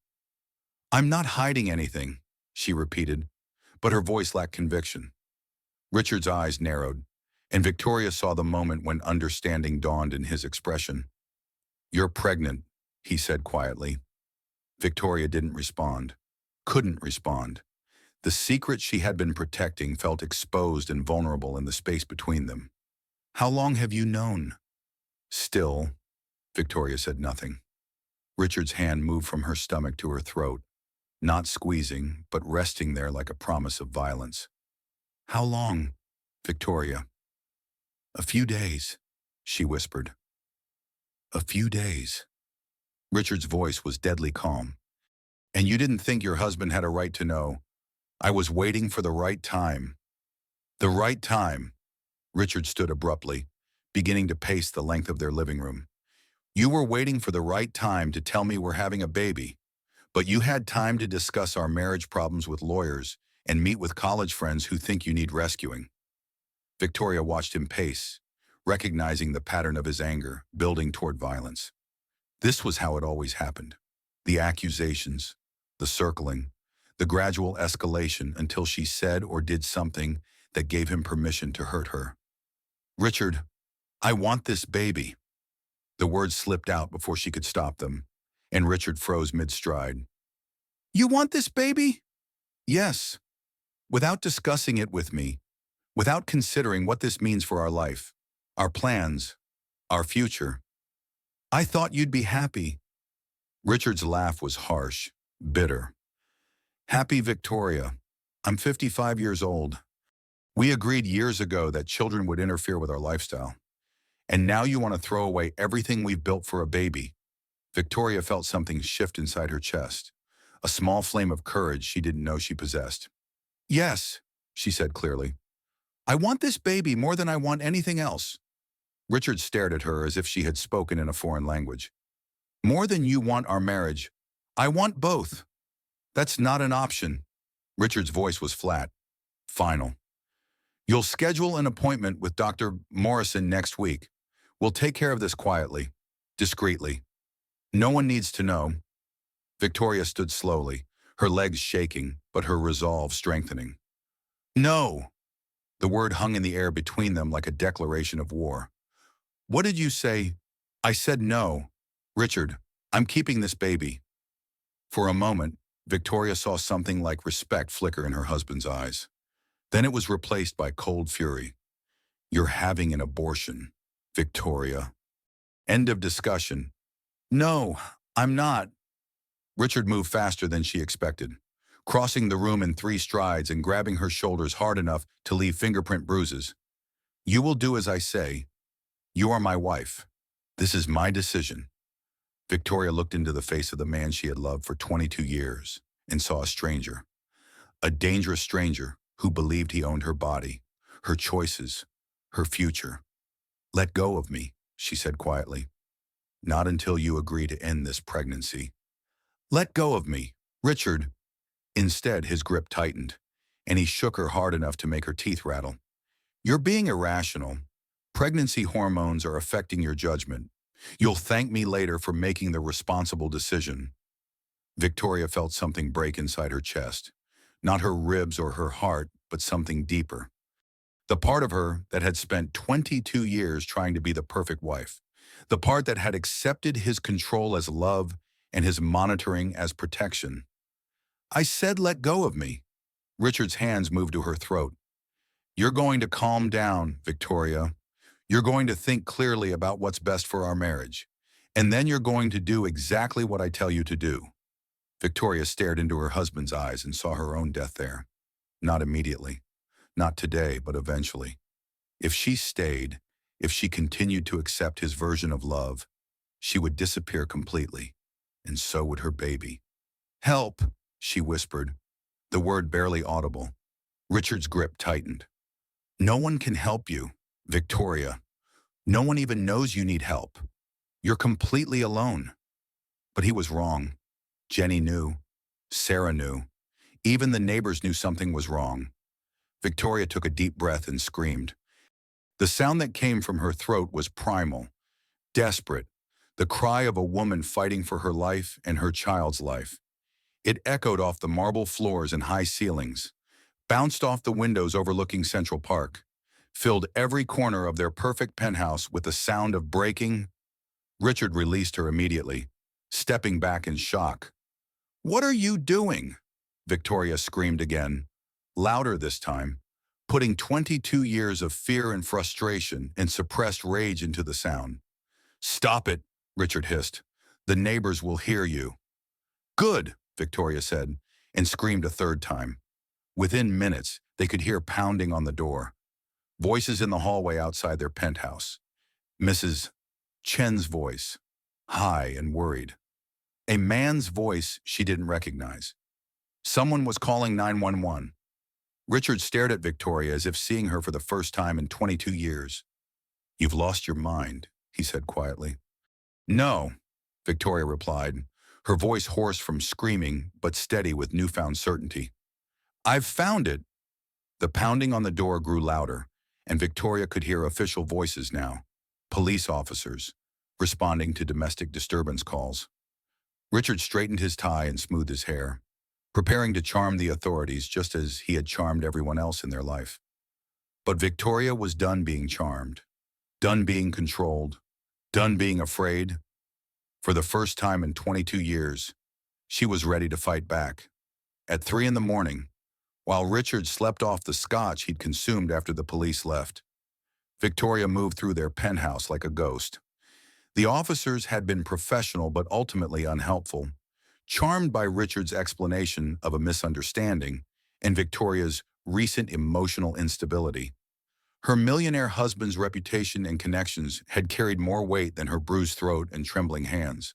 "I'm not hiding anything," she repeated, but her voice lacked conviction. Richard's eyes narrowed, and Victoria saw the moment when understanding dawned in his expression. "You're pregnant," he said quietly. Victoria didn't respond, couldn't respond. The secret she had been protecting felt exposed and vulnerable in the space between them. "How long have you known?" Still, Victoria said nothing. Richard's hand moved from her stomach to her throat, not squeezing, but resting there like a promise of violence. "How long, Victoria?" "A few days," she whispered. "A few days." Richard's voice was deadly calm. "And you didn't think your husband had a right to know? I was waiting for the right time." "The right time." Richard stood abruptly, beginning to pace the length of their living room. "You were waiting for the right time to tell me we're having a baby, but you had time to discuss our marriage problems with lawyers and meet with college friends who think you need rescuing." Victoria watched him pace, recognizing the pattern of his anger, building toward violence. This was how it always happened. The accusations, the circling, the gradual escalation until she said or did something that gave him permission to hurt her. "Richard, I want this baby." The words slipped out before she could stop them, and Richard froze mid-stride. "You want this baby?" "Yes." "Without discussing it with me, without considering what this means for our life, our plans, our future. I thought you'd be happy." Richard's laugh was harsh, bitter. "Happy, Victoria? I'm 55 years old. We agreed years ago that children would interfere with our lifestyle. And now you want to throw away everything we've built for a baby." Victoria felt something shift inside her chest, a small flame of courage she didn't know she possessed. "Yes," she said clearly. "I want this baby more than I want anything else." Richard stared at her as if she had spoken in a foreign language. "More than you want our marriage, I want both." "That's not an option." Richard's voice was flat, final. "You'll schedule an appointment with Dr. Morrison next week. We'll take care of this quietly. discreetly. No one needs to know. Victoria stood slowly, her legs shaking, but her resolve strengthening. No! The word hung in the air between them like a declaration of war. What did you say? I said no. Richard, I'm keeping this baby. For a moment, Victoria saw something like respect flicker in her husband's eyes. Then it was replaced by cold fury. You're having an abortion, Victoria. End of discussion. No, I'm not. Richard moved faster than she expected, crossing the room in 3 strides and grabbing her shoulders hard enough to leave fingerprint bruises. You will do as I say. You are my wife. This is my decision. Victoria looked into the face of the man she had loved for 22 years and saw a stranger. A dangerous stranger who believed he owned her body, her choices, her future. Let go of me, she said quietly. Not until you agree to end this pregnancy. Let go of me, Richard. Instead, his grip tightened, and he shook her hard enough to make her teeth rattle. You're being irrational. Pregnancy hormones are affecting your judgment. You'll thank me later for making the responsible decision. Victoria felt something break inside her chest. Not her ribs or her heart, but something deeper. The part of her that had spent 22 years trying to be the perfect wife. The part that had accepted his control as love and his monitoring as protection. I said let go of me. Richard's hands moved to her throat. You're going to calm down, Victoria. You're going to think clearly about what's best for our marriage. And then you're going to do exactly what I tell you to do. Victoria stared into her husband's eyes and saw her own death there. Not immediately. Not today, but eventually. If she stayed, if she continued to accept his version of love, she would disappear completely. And so would her baby. Help, she whispered, the word barely audible. Richard's grip tightened. No one can help you, Victoria. No one even knows you need help. You're completely alone. But he was wrong. Jenny knew. Sarah knew. Even the neighbors knew something was wrong. Victoria took a deep breath and screamed. The sound that came from her throat was primal, desperate, the cry of a woman fighting for her life and her child's life. It echoed off the marble floors and high ceilings, bounced off the windows overlooking Central Park, filled every corner of their perfect penthouse with the sound of breaking. Richard released her immediately, stepping back in shock. What are you doing? Victoria screamed again, louder this time, putting 22 years of fear and frustration and suppressed rage into the sound. Stop it, Richard hissed. The neighbors will hear you. Good, Victoria said, and screamed a third time. Within minutes, they could hear pounding on the door. Voices in the hallway outside their penthouse. Mrs. Chen's voice, high and worried. A man's voice she didn't recognize. Someone was calling 911. Richard stared at Victoria as if seeing her for the first time in 22 years. You've lost your mind, he said quietly. No, Victoria replied, her voice hoarse from screaming but steady with newfound certainty. I've found it. The pounding on the door grew louder, and Victoria could hear official voices now, police officers, responding to domestic disturbance calls. Richard straightened his tie and smoothed his hair, preparing to charm the authorities just as he had charmed everyone else in their life. But Victoria was done being charmed, done being controlled, done being afraid. For the first time in 22 years, she was ready to fight back. At 3 a.m, while Richard slept off the scotch he'd consumed after the police left, Victoria moved through their penthouse like a ghost. The officers had been professional but ultimately unhelpful, charmed by Richard's explanation of a misunderstanding and Victoria's recent emotional instability. Her millionaire husband's reputation and connections had carried more weight than her bruised throat and trembling hands.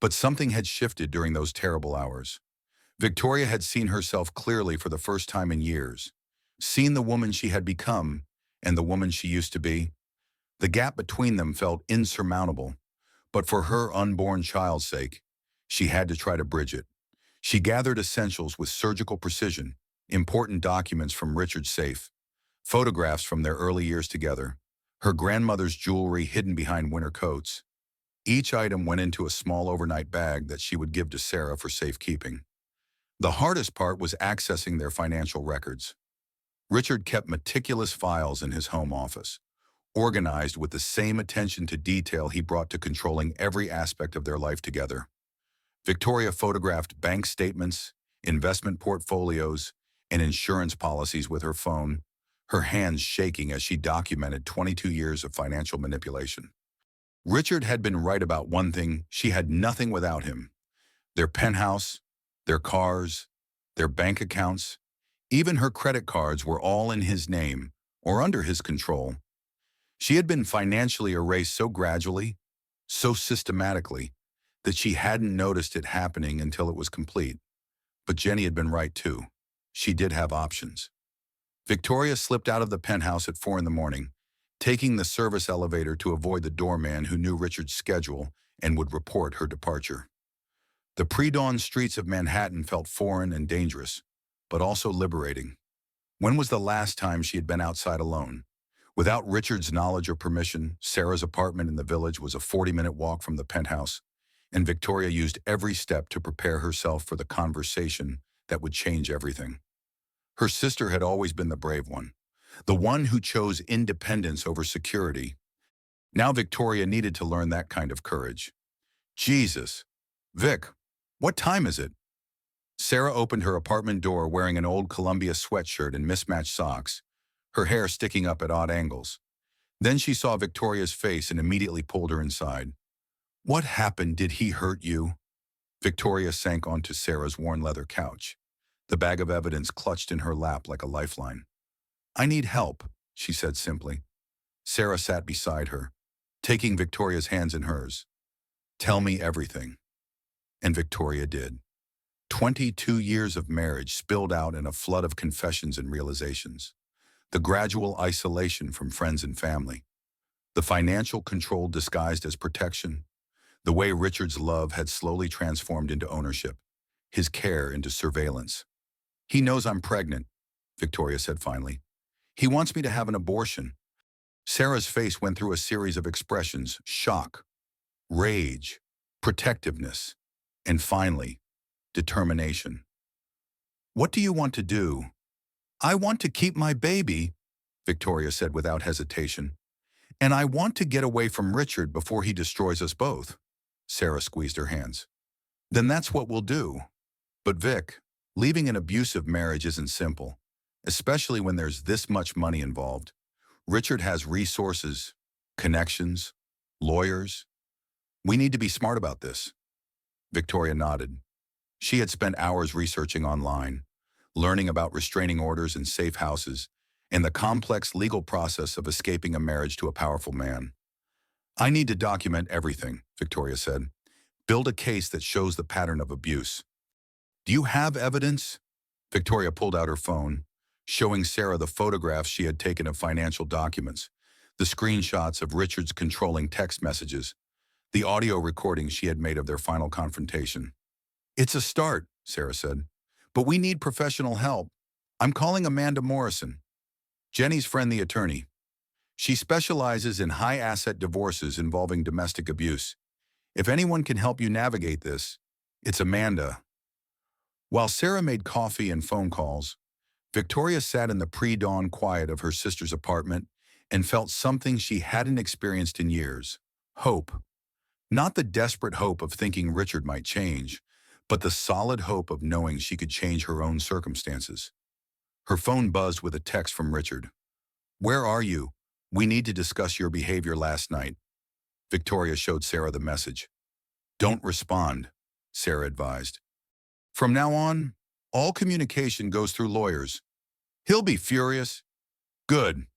But something had shifted during those terrible hours. Victoria had seen herself clearly for the first time in years, seen the woman she had become and the woman she used to be. The gap between them felt insurmountable, but for her unborn child's sake, she had to try to bridge it. She gathered essentials with surgical precision, important documents from Richard's safe, photographs from their early years together, her grandmother's jewelry hidden behind winter coats. Each item went into a small overnight bag that she would give to Sarah for safekeeping. The hardest part was accessing their financial records. Richard kept meticulous files in his home office, organized with the same attention to detail he brought to controlling every aspect of their life together. Victoria photographed bank statements, investment portfolios, and insurance policies with her phone, her hands shaking as she documented 22 years of financial manipulation. Richard had been right about one thing: she had nothing without him. Their penthouse, their cars, their bank accounts, even her credit cards were all in his name or under his control. She had been financially erased so gradually, so systematically, that she hadn't noticed it happening until it was complete. But Jenny had been right too. She did have options. Victoria slipped out of the penthouse at 4 in the morning, taking the service elevator to avoid the doorman who knew Richard's schedule and would report her departure. The pre-dawn streets of Manhattan felt foreign and dangerous, but also liberating. When was the last time she had been outside alone? Without Richard's knowledge or permission, Sarah's apartment in the village was a 40-minute walk from the penthouse, and Victoria used every step to prepare herself for the conversation that would change everything. Her sister had always been the brave one, the one who chose independence over security. Now Victoria needed to learn that kind of courage. Jesus. Vic, what time is it? Sarah opened her apartment door wearing an old Columbia sweatshirt and mismatched socks, her hair sticking up at odd angles. Then she saw Victoria's face and immediately pulled her inside. What happened? Did he hurt you? Victoria sank onto Sarah's worn leather couch, the bag of evidence clutched in her lap like a lifeline. I need help, she said simply. Sarah sat beside her, taking Victoria's hands in hers. Tell me everything. And Victoria did. 22 years of marriage spilled out in a flood of confessions and realizations. The gradual isolation from friends and family. The financial control disguised as protection. The way Richard's love had slowly transformed into ownership. His care into surveillance. He knows I'm pregnant, Victoria said finally. He wants me to have an abortion. Sarah's face went through a series of expressions: shock, rage, protectiveness, and finally, determination. What do you want to do? I want to keep my baby, Victoria said without hesitation. And I want to get away from Richard before he destroys us both. Sarah squeezed her hands. Then that's what we'll do. But Vic, leaving an abusive marriage isn't simple, especially when there's this much money involved. Richard has resources, connections, lawyers. We need to be smart about this. Victoria nodded. She had spent hours researching online, learning about restraining orders and safe houses, and the complex legal process of escaping a marriage to a powerful man. I need to document everything, Victoria said. Build a case that shows the pattern of abuse. Do you have evidence? Victoria pulled out her phone, showing Sarah the photographs she had taken of financial documents, the screenshots of Richard's controlling text messages, the audio recordings she had made of their final confrontation. It's a start, Sarah said, but we need professional help. I'm calling Amanda Morrison, Jenny's friend, the attorney. She specializes in high-asset divorces involving domestic abuse. If anyone can help you navigate this, it's Amanda. While Sarah made coffee and phone calls, Victoria sat in the pre-dawn quiet of her sister's apartment and felt something she hadn't experienced in years: hope. Not the desperate hope of thinking Richard might change, but the solid hope of knowing she could change her own circumstances. Her phone buzzed with a text from Richard. Where are you? We need to discuss your behavior last night. Victoria showed Sarah the message. Don't respond, Sarah advised. From now on, all communication goes through lawyers. He'll be furious. Good.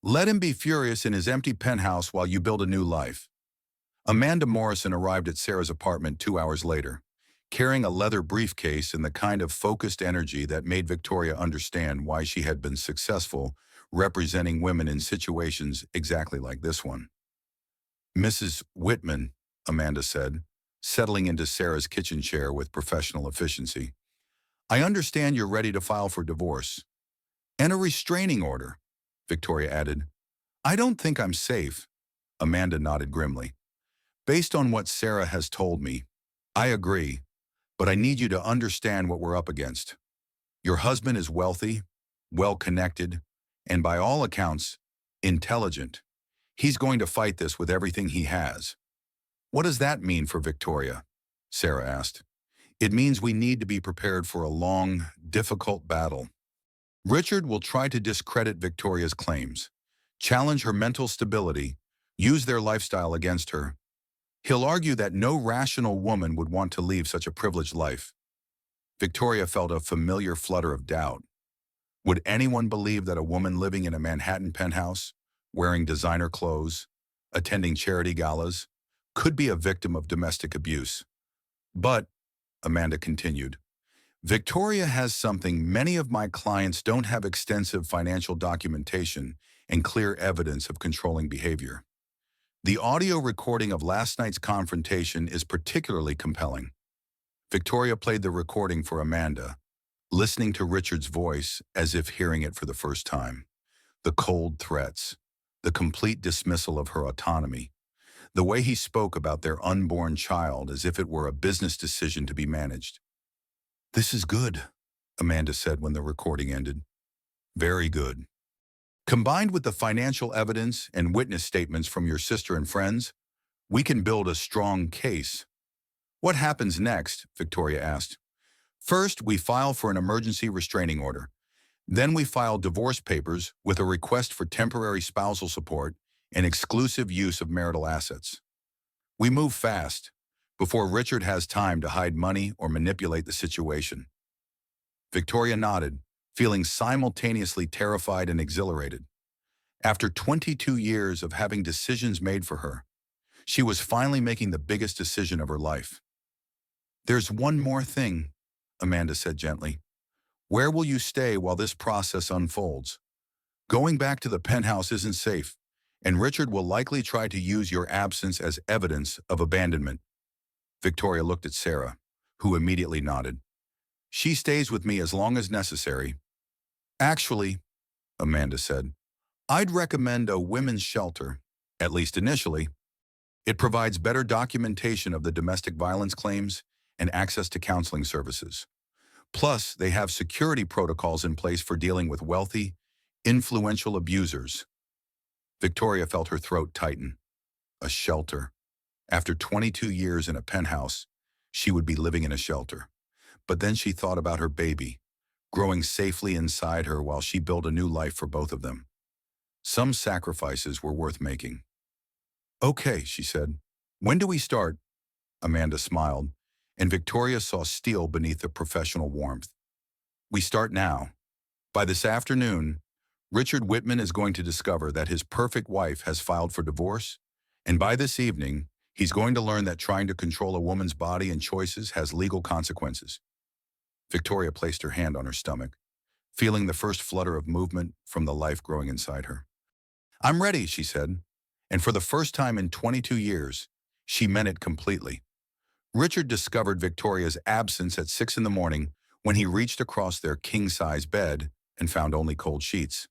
Let him be furious in his empty penthouse while you build a new life. Amanda Morrison arrived at Sarah's apartment 2 hours later, carrying a leather briefcase and the kind of focused energy that made Victoria understand why she had been successful representing women in situations exactly like this one. Mrs. Whitman, Amanda said, settling into Sarah's kitchen chair with professional efficiency. I understand you're ready to file for divorce. And a restraining order, Victoria added. I don't think I'm safe. Amanda nodded grimly. Based on what Sarah has told me, I agree, but I need you to understand what we're up against. Your husband is wealthy, well-connected, and by all accounts, intelligent. He's going to fight this with everything he has. What does that mean for Victoria? Sarah asked. It means we need to be prepared for a long, difficult battle. Richard will try to discredit Victoria's claims, challenge her mental stability, use their lifestyle against her. He'll argue that no rational woman would want to leave such a privileged life. Victoria felt a familiar flutter of doubt. Would anyone believe that a woman living in a Manhattan penthouse, wearing designer clothes, attending charity galas, could be a victim of domestic abuse? But, Amanda continued, Victoria has something many of my clients don't have: extensive financial documentation and clear evidence of controlling behavior. The audio recording of last night's confrontation is particularly compelling. Victoria played the recording for Amanda, listening to Richard's voice as if hearing it for the first time. The cold threats, the complete dismissal of her autonomy, the way he spoke about their unborn child as if it were a business decision to be managed. "This is good," Amanda said when the recording ended. "Very good. Combined with the financial evidence and witness statements from your sister and friends, we can build a strong case." "What happens next?" Victoria asked. "First, we file for an emergency restraining order. Then we file divorce papers with a request for temporary spousal support and exclusive use of marital assets. We move fast, before Richard has time to hide money or manipulate the situation." Victoria nodded, feeling simultaneously terrified and exhilarated. After 22 years of having decisions made for her, she was finally making the biggest decision of her life. "There's one more thing," Amanda said gently. "Where will you stay while this process unfolds? Going back to the penthouse isn't safe, and Richard will likely try to use your absence as evidence of abandonment." Victoria looked at Sarah, who immediately nodded. "She stays with me as long as necessary." "Actually," Amanda said, "I'd recommend a women's shelter, at least initially. It provides better documentation of the domestic violence claims and access to counseling services. Plus, they have security protocols in place for dealing with wealthy, influential abusers." Victoria felt her throat tighten. A shelter. After 22 years in a penthouse, she would be living in a shelter. But then she thought about her baby, growing safely inside her while she built a new life for both of them. Some sacrifices were worth making. "Okay," she said. "When do we start?" Amanda smiled, and Victoria saw steel beneath the professional warmth. "We start now. By this afternoon, Richard Whitman is going to discover that his perfect wife has filed for divorce, and by this evening, he's going to learn that trying to control a woman's body and choices has legal consequences." Victoria placed her hand on her stomach, feeling the first flutter of movement from the life growing inside her. "I'm ready," she said, and for the first time in 22 years, she meant it completely. Richard discovered Victoria's absence at 6 in the morning when he reached across their king-size bed and found only cold sheets.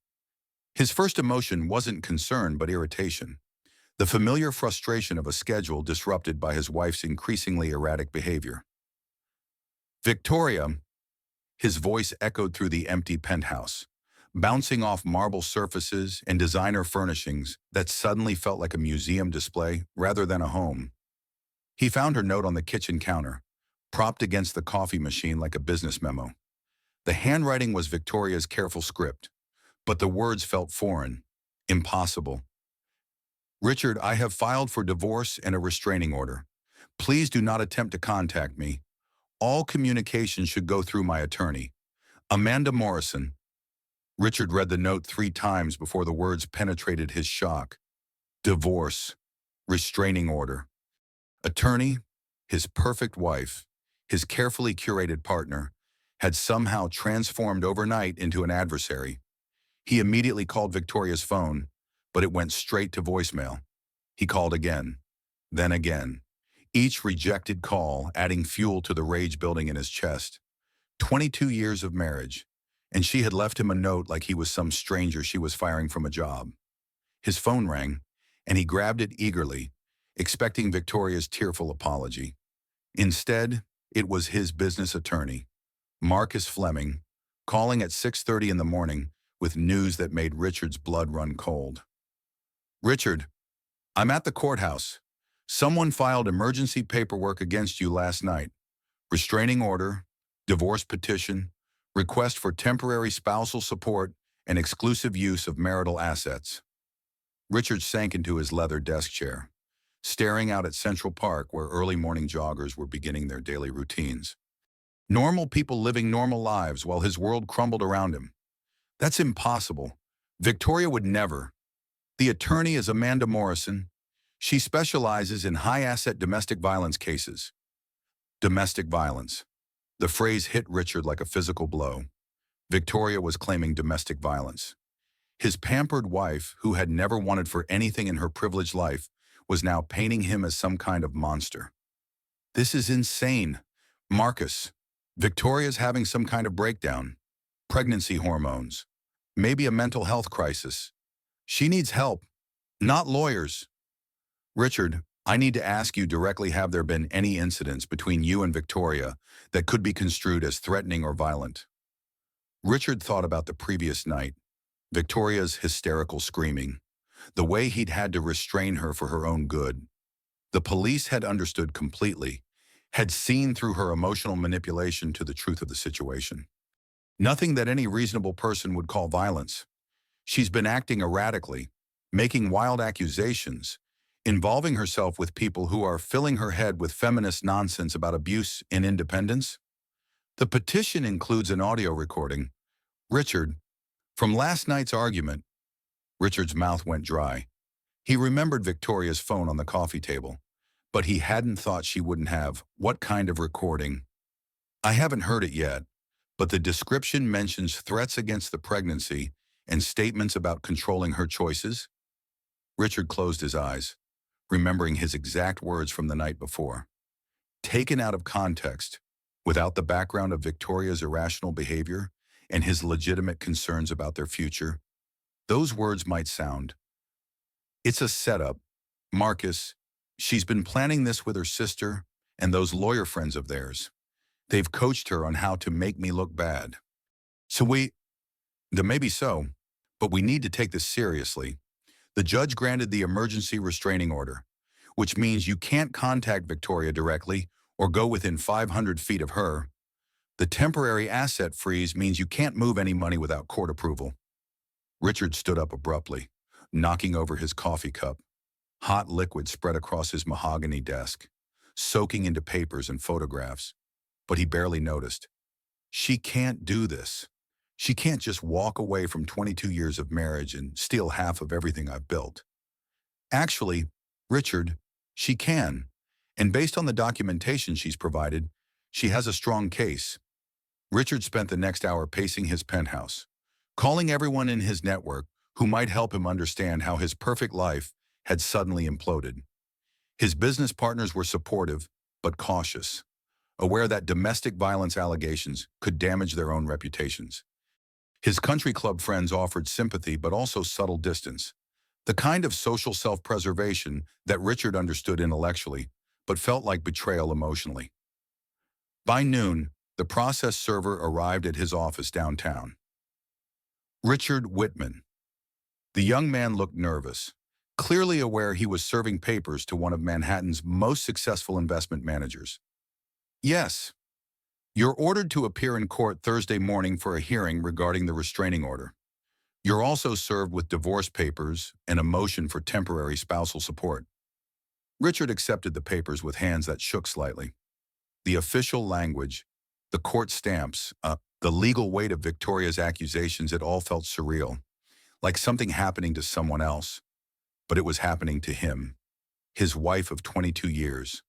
His first emotion wasn't concern but irritation, the familiar frustration of a schedule disrupted by his wife's increasingly erratic behavior. "Victoria," his voice echoed through the empty penthouse, bouncing off marble surfaces and designer furnishings that suddenly felt like a museum display rather than a home. He found her note on the kitchen counter, propped against the coffee machine like a business memo. The handwriting was Victoria's careful script, but the words felt foreign, impossible. "Richard, I have filed for divorce and a restraining order. Please do not attempt to contact me. All communication should go through my attorney, Amanda Morrison." Richard read the note 3 times before the words penetrated his shock. Divorce, restraining order. Attorney, his perfect wife, his carefully curated partner, had somehow transformed overnight into an adversary. He immediately called Victoria's phone, but it went straight to voicemail. He called again, then again, each rejected call adding fuel to the rage building in his chest. 22 years of marriage, and she had left him a note like he was some stranger she was firing from a job. His phone rang, and he grabbed it eagerly, expecting Victoria's tearful apology. Instead, it was his business attorney, Marcus Fleming, calling at 6:30 in the morning with news that made Richard's blood run cold. "Richard, I'm at the courthouse. Someone filed emergency paperwork against you last night. Restraining order, divorce petition, request for temporary spousal support, and exclusive use of marital assets." Richard sank into his leather desk chair, staring out at Central Park where early morning joggers were beginning their daily routines. Normal people living normal lives while his world crumbled around him. That's impossible. Victoria would never. The attorney is Amanda Morrison. She specializes in high-asset domestic violence cases. Domestic violence. The phrase hit Richard like a physical blow. Victoria was claiming domestic violence. His pampered wife, who had never wanted for anything in her privileged life, was now painting him as some kind of monster. "This is insane. Marcus, Victoria's having some kind of breakdown. Pregnancy hormones. Maybe a mental health crisis. She needs help, not lawyers." "Richard, I need to ask you directly, have there been any incidents between you and Victoria that could be construed as threatening or violent?" Richard thought about the previous night, Victoria's hysterical screaming, the way he'd had to restrain her for her own good. The police had understood completely, had seen through her emotional manipulation to the truth of the situation. Nothing that any reasonable person would call violence. She's been acting erratically, making wild accusations, involving herself with people who are filling her head with feminist nonsense about abuse and independence. The petition includes an audio recording. "Richard, from last night's argument." Richard's mouth went dry. He remembered Victoria's phone on the coffee table, but he hadn't thought she wouldn't have. "What kind of recording?" "I haven't heard it yet, but the description mentions threats against the pregnancy and statements about controlling her choices." Richard closed his eyes, remembering his exact words from the night before. Taken out of context, without the background of Victoria's irrational behavior and his legitimate concerns about their future, those words might sound, "It's a setup. Marcus, she's been planning this with her sister and those lawyer friends of theirs. They've coached her on how to make me look bad. That may be so, but we need to take this seriously. The judge granted the emergency restraining order, which means you can't contact Victoria directly or go within 500 feet of her. The temporary asset freeze means you can't move any money without court approval." Richard stood up abruptly, knocking over his coffee cup. Hot liquid spread across his mahogany desk, soaking into papers and photographs. But he barely noticed. She can't do this. She can't just walk away from 22 years of marriage and steal half of everything I've built. Actually, Richard, she can. And based on the documentation she's provided, she has a strong case. Richard spent the next hour pacing his penthouse, calling everyone in his network who might help him understand how his perfect life had suddenly imploded. His business partners were supportive, but cautious, aware that domestic violence allegations could damage their own reputations. His country club friends offered sympathy but also subtle distance, the kind of social self-preservation that Richard understood intellectually, but felt like betrayal emotionally. By noon, the process server arrived at his office downtown. Richard Whitman. The young man looked nervous, clearly aware he was serving papers to one of Manhattan's most successful investment managers. "Yes. You're ordered to appear in court Thursday morning for a hearing regarding the restraining order. You're also served with divorce papers and a motion for temporary spousal support." Richard accepted the papers with hands that shook slightly. The official language, the court stamps, the legal weight of Victoria's accusations, it all felt surreal, like something happening to someone else. But it was happening to him, his wife of 22 years.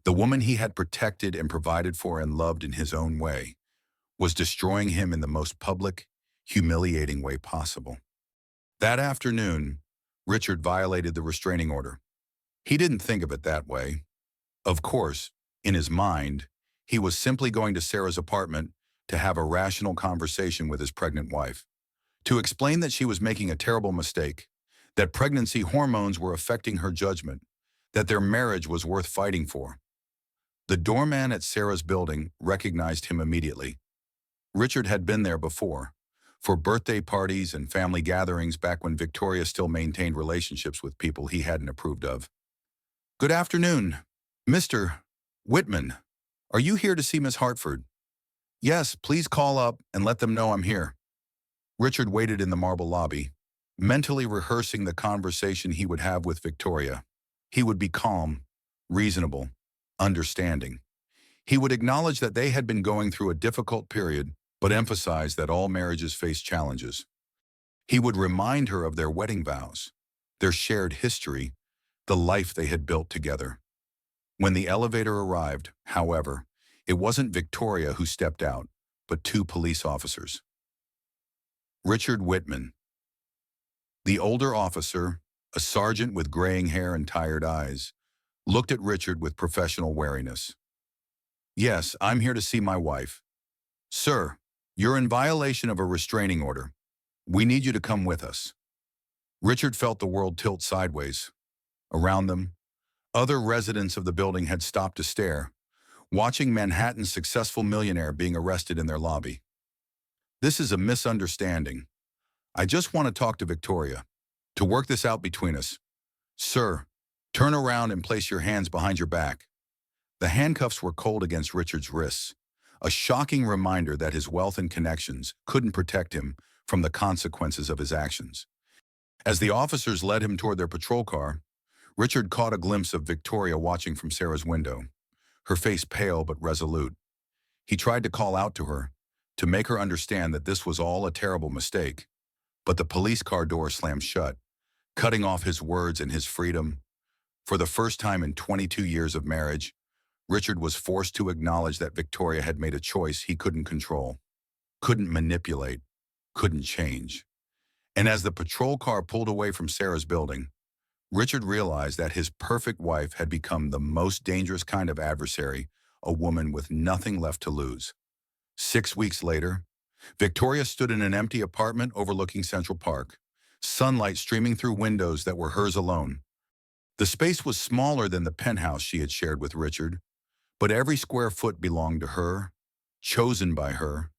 The woman he had protected and provided for and loved in his own way was destroying him in the most public, humiliating way possible. That afternoon, Richard violated the restraining order. He didn't think of it that way. Of course, in his mind, he was simply going to Sarah's apartment to have a rational conversation with his pregnant wife, to explain that she was making a terrible mistake, that pregnancy hormones were affecting her judgment, that their marriage was worth fighting for. The doorman at Sarah's building recognized him immediately. Richard had been there before, for birthday parties and family gatherings back when Victoria still maintained relationships with people he hadn't approved of. "Good afternoon, Mr. Whitman. Are you here to see Miss Hartford?" "Yes, please call up and let them know I'm here." Richard waited in the marble lobby, mentally rehearsing the conversation he would have with Victoria. He would be calm, reasonable, understanding. He would acknowledge that they had been going through a difficult period, but emphasize that all marriages face challenges. He would remind her of their wedding vows, their shared history, the life they had built together. When the elevator arrived, however, it wasn't Victoria who stepped out, but two police officers. Richard Whitman. The older officer, a sergeant with graying hair and tired eyes, looked at Richard with professional wariness. "Yes, I'm here to see my wife." "Sir, you're in violation of a restraining order. We need you to come with us." Richard felt the world tilt sideways. Around them, other residents of the building had stopped to stare, watching Manhattan's successful millionaire being arrested in their lobby. "This is a misunderstanding. I just want to talk to Victoria, to work this out between us." "Sir, turn around and place your hands behind your back." The handcuffs were cold against Richard's wrists, a shocking reminder that his wealth and connections couldn't protect him from the consequences of his actions. As the officers led him toward their patrol car, Richard caught a glimpse of Victoria watching from Sarah's window, her face pale but resolute. He tried to call out to her, to make her understand that this was all a terrible mistake, but the police car door slammed shut, cutting off his words and his freedom. For the first time in 22 years of marriage, Richard was forced to acknowledge that Victoria had made a choice he couldn't control, couldn't manipulate, couldn't change. And as the patrol car pulled away from Sarah's building, Richard realized that his perfect wife had become the most dangerous kind of adversary, a woman with nothing left to lose. 6 weeks later, Victoria stood in an empty apartment overlooking Central Park, sunlight streaming through windows that were hers alone. The space was smaller than the penthouse she had shared with Richard, but every square foot belonged to her, chosen by her,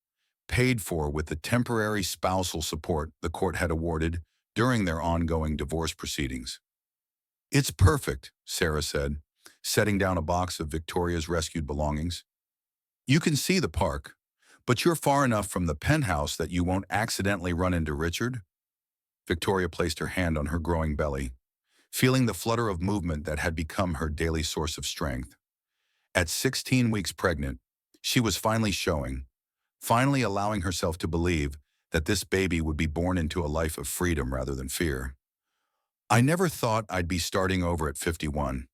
paid for with the temporary spousal support the court had awarded during their ongoing divorce proceedings. "It's perfect," Sarah said, setting down a box of Victoria's rescued belongings. "You can see the park, but you're far enough from the penthouse that you won't accidentally run into Richard." Victoria placed her hand on her growing belly, feeling the flutter of movement that had become her daily source of strength. At 16 weeks pregnant, she was finally showing, finally allowing herself to believe that this baby would be born into a life of freedom rather than fear. "I never thought I'd be starting over at 51,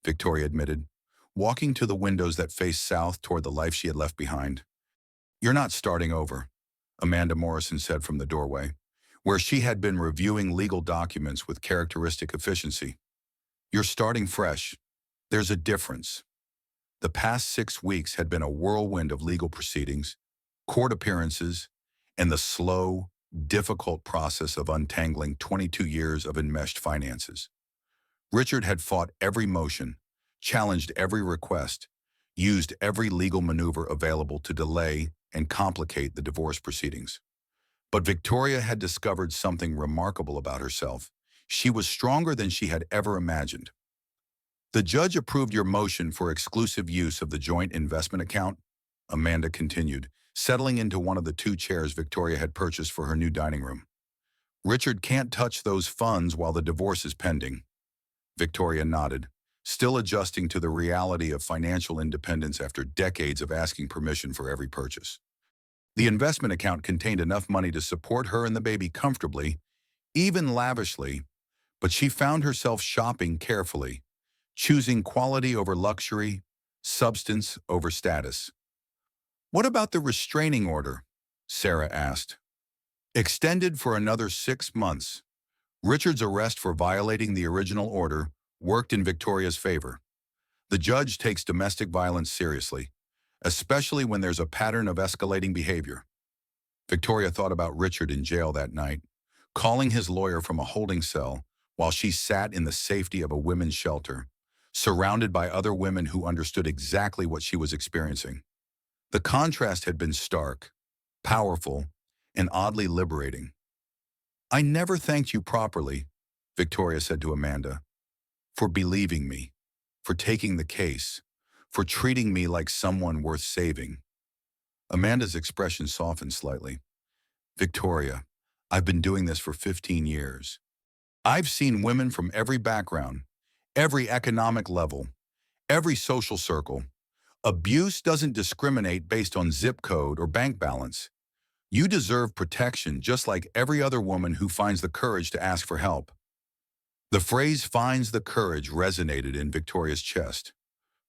Victoria admitted, walking to the windows that faced south toward the life she had left behind. "You're not starting over," Amanda Morrison said from the doorway, where she had been reviewing legal documents with characteristic efficiency. "You're starting fresh. There's a difference." The past 6 weeks had been a whirlwind of legal proceedings, court appearances, and the slow, difficult process of untangling 22 years of enmeshed finances. Richard had fought every motion, challenged every request, used every legal maneuver available to delay and complicate the divorce proceedings. But Victoria had discovered something remarkable about herself. She was stronger than she had ever imagined. "The judge approved your motion for exclusive use of the joint investment account," Amanda continued, settling into one of the 2 chairs Victoria had purchased for her new dining room. "Richard can't touch those funds while the divorce is pending." Victoria nodded, still adjusting to the reality of financial independence after decades of asking permission for every purchase. The investment account contained enough money to support her and the baby comfortably, even lavishly, but she found herself shopping carefully, choosing quality over luxury, substance over status. "What about the restraining order?" Sarah asked. "Extended for another 6 months. Richard's arrest for violating the original order worked in Victoria's favor. The judge takes domestic violence seriously, especially when there's a pattern of escalating behavior." Victoria thought about Richard in jail that night, calling his lawyer from a holding cell while she sat in the safety of a women's shelter, surrounded by other women who understood exactly what she was experiencing. The contrast had been stark, powerful, and oddly liberating. "I never thanked you properly," Victoria said to Amanda, "for believing me, for taking the case, for treating me like someone worth saving." Amanda's expression softened slightly. "Victoria, I've been doing this for 15 years. I've seen women from every background, every economic level, every social circle. Abuse doesn't discriminate based on zip code or bank balance. You deserve protection just like every other woman who finds the courage to ask for help." The phrase "finds the courage" resonated in Victoria's chest.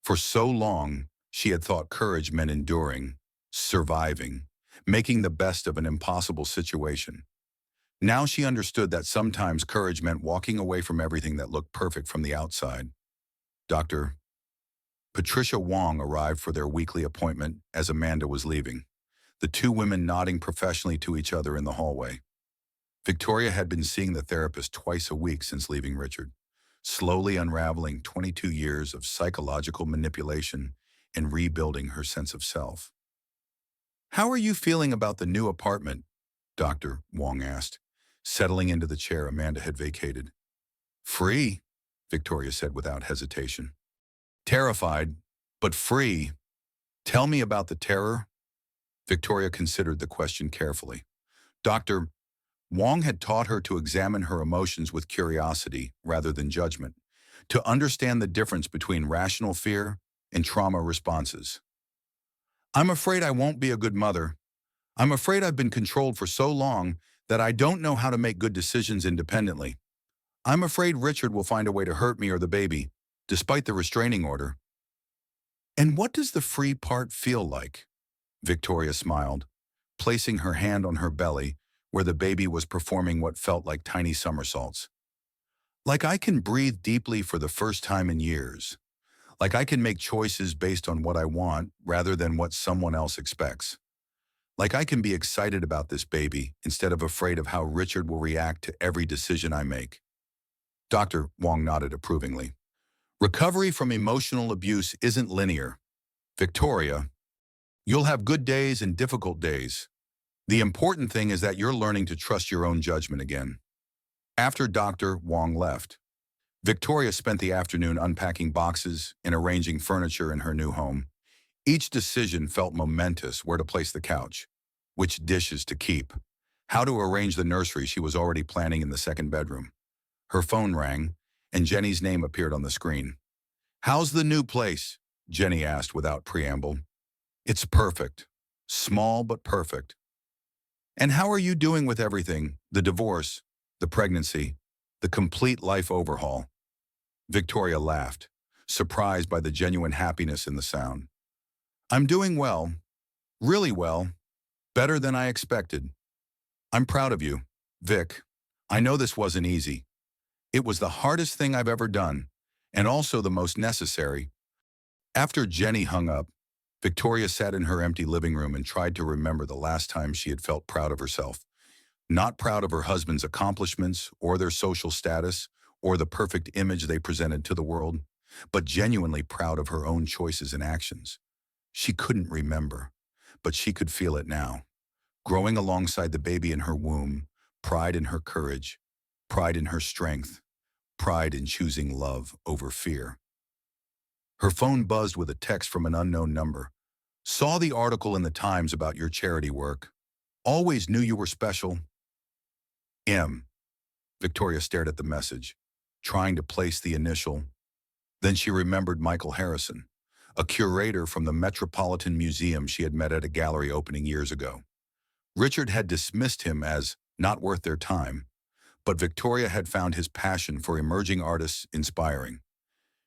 For so long, she had thought courage meant enduring, surviving, making the best of an impossible situation. Now she understood that sometimes courage meant walking away from everything that looked perfect from the outside. Dr. Patricia Wong arrived for their weekly appointment as Amanda was leaving, the two women nodding professionally to each other in the hallway. Victoria had been seeing the therapist twice a week since leaving Richard, slowly unraveling 22 years of psychological manipulation and rebuilding her sense of self. "How are you feeling about the new apartment?" Dr. Wong asked, settling into the chair Amanda had vacated. "Free," Victoria said without hesitation. "Terrified, but free. Tell me about the terror." Victoria considered the question carefully. Dr. Wong had taught her to examine her emotions with curiosity rather than judgment, to understand the difference between rational fear and trauma responses. "I'm afraid I won't be a good mother. I'm afraid I've been controlled for so long that I don't know how to make good decisions independently. I'm afraid Richard will find a way to hurt me or the baby, despite the restraining order." "And what does the free part feel like?" Victoria smiled, placing her hand on her belly where the baby was performing what felt like tiny somersaults. "Like I can breathe deeply for the first time in years. Like I can make choices based on what I want rather than what someone else expects. Like I can be excited about this baby instead of afraid of how Richard will react to every decision I make." Dr. Wong nodded approvingly. "Recovery from emotional abuse isn't linear. Victoria, you'll have good days and difficult days. The important thing is that you're learning to trust your own judgment again." After Dr. Wong left, Victoria spent the afternoon unpacking boxes and arranging furniture in her new home. Each decision felt momentous: where to place the couch, which dishes to keep, how to arrange the nursery she was already planning in the second bedroom. Her phone rang, and Jenny's name appeared on the screen. "How's the new place?" Jenny asked without preamble. "It's perfect. Small but perfect." "And how are you doing with everything? The divorce, the pregnancy, the complete life overhaul?" Victoria laughed, surprised by the genuine happiness in the sound. "I'm doing well. Really well. Better than I expected. I'm proud of you, Vic. I know this wasn't easy. It was the hardest thing I've ever done, and also the most necessary." After Jenny hung up, Victoria sat in her empty living room and tried to remember the last time she had felt proud of herself. Not proud of her husband's accomplishments or their social status or the perfect image they presented to the world, but genuinely proud of her own choices and actions. She couldn't remember, but she could feel it now. Growing alongside the baby in her womb, pride in her courage, pride in her strength, pride in choosing love over fear. Her phone buzzed with a text from an unknown number. "Saw the article in the Times about your charity work. Always knew you were special. M." Victoria stared at the message, trying to place the initial. Then she remembered Michael Harrison, a curator from the Metropolitan Museum she had met at a gallery opening years ago. Richard had dismissed him as not worth their time, but Victoria had found his passion for emerging artists inspiring.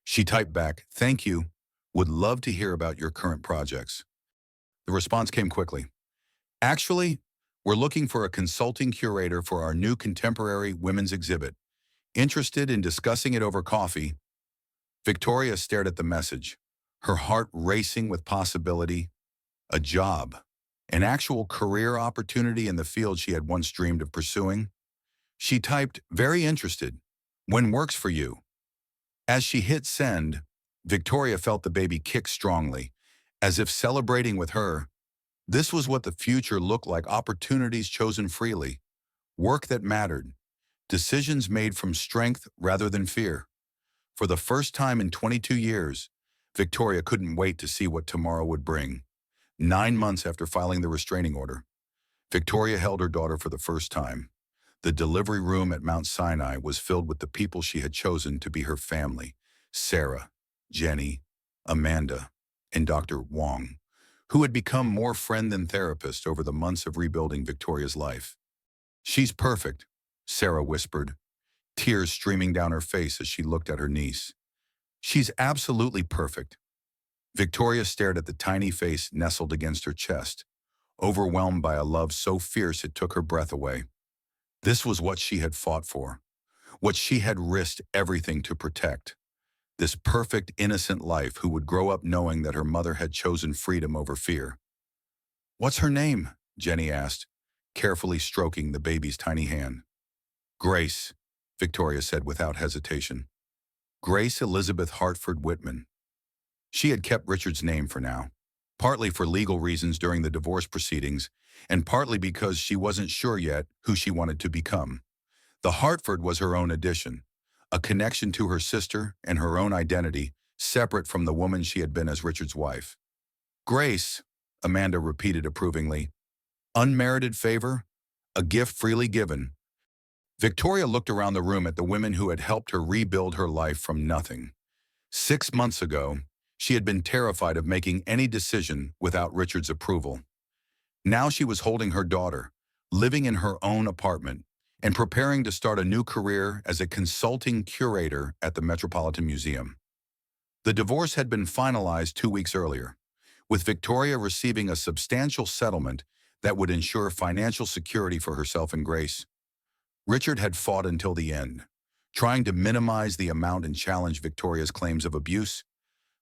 She typed back, "Thank you. Would love to hear about your current projects." The response came quickly. "Actually, we're looking for a consulting curator for our new contemporary women's exhibit. Interested in discussing it over coffee?" Victoria stared at the message, her heart racing with possibility. A job, an actual career opportunity in the field she had once dreamed of pursuing. She typed, "Very interested. When works for you?" As she hit send, Victoria felt the baby kick strongly, as if celebrating with her. This was what the future looked like: opportunities chosen freely, work that mattered, decisions made from strength rather than fear. For the first time in 22 years, Victoria couldn't wait to see what tomorrow would bring. 9 months after filing the restraining order, Victoria held her daughter for the first time. The delivery room at Mount Sinai was filled with the people she had chosen to be her family: Sarah, Jenny, Amanda, and Dr. Wong, who had become more friend than therapist over the months of rebuilding Victoria's life. "She's perfect," Sarah whispered, tears streaming down her face as she looked at her niece. "She's absolutely perfect." Victoria stared at the tiny face nestled against her chest, overwhelmed by a love so fierce it took her breath away. This was what she had fought for, what she had risked everything to protect. This perfect, innocent life who would grow up knowing that her mother had chosen freedom over fear. "What's her name?" Jenny asked, carefully stroking the baby's tiny hand. "Grace," Victoria said without hesitation. Grace Elizabeth Hartford Whitman. She had kept Richard's name for now, partly for legal reasons during the divorce proceedings, and partly because she wasn't sure yet who she wanted to become. The Hartford was her own addition, a connection to her sister and her own identity, separate from the woman she had been as Richard's wife. "Grace," Amanda repeated approvingly. "Unmerited favor, a gift freely given." Victoria looked around the room at the women who had helped her rebuild her life from nothing. 6 months ago, she had been terrified of making any decision without Richard's approval. Now she was holding her daughter, living in her own apartment, and preparing to start a new career as a consulting curator at the Metropolitan Museum. The divorce had been finalized 2 weeks earlier, with Victoria receiving a substantial settlement that would ensure financial security for herself and Grace. Richard had fought until the end, trying to minimize the amount and challenge Victoria's claims of abuse,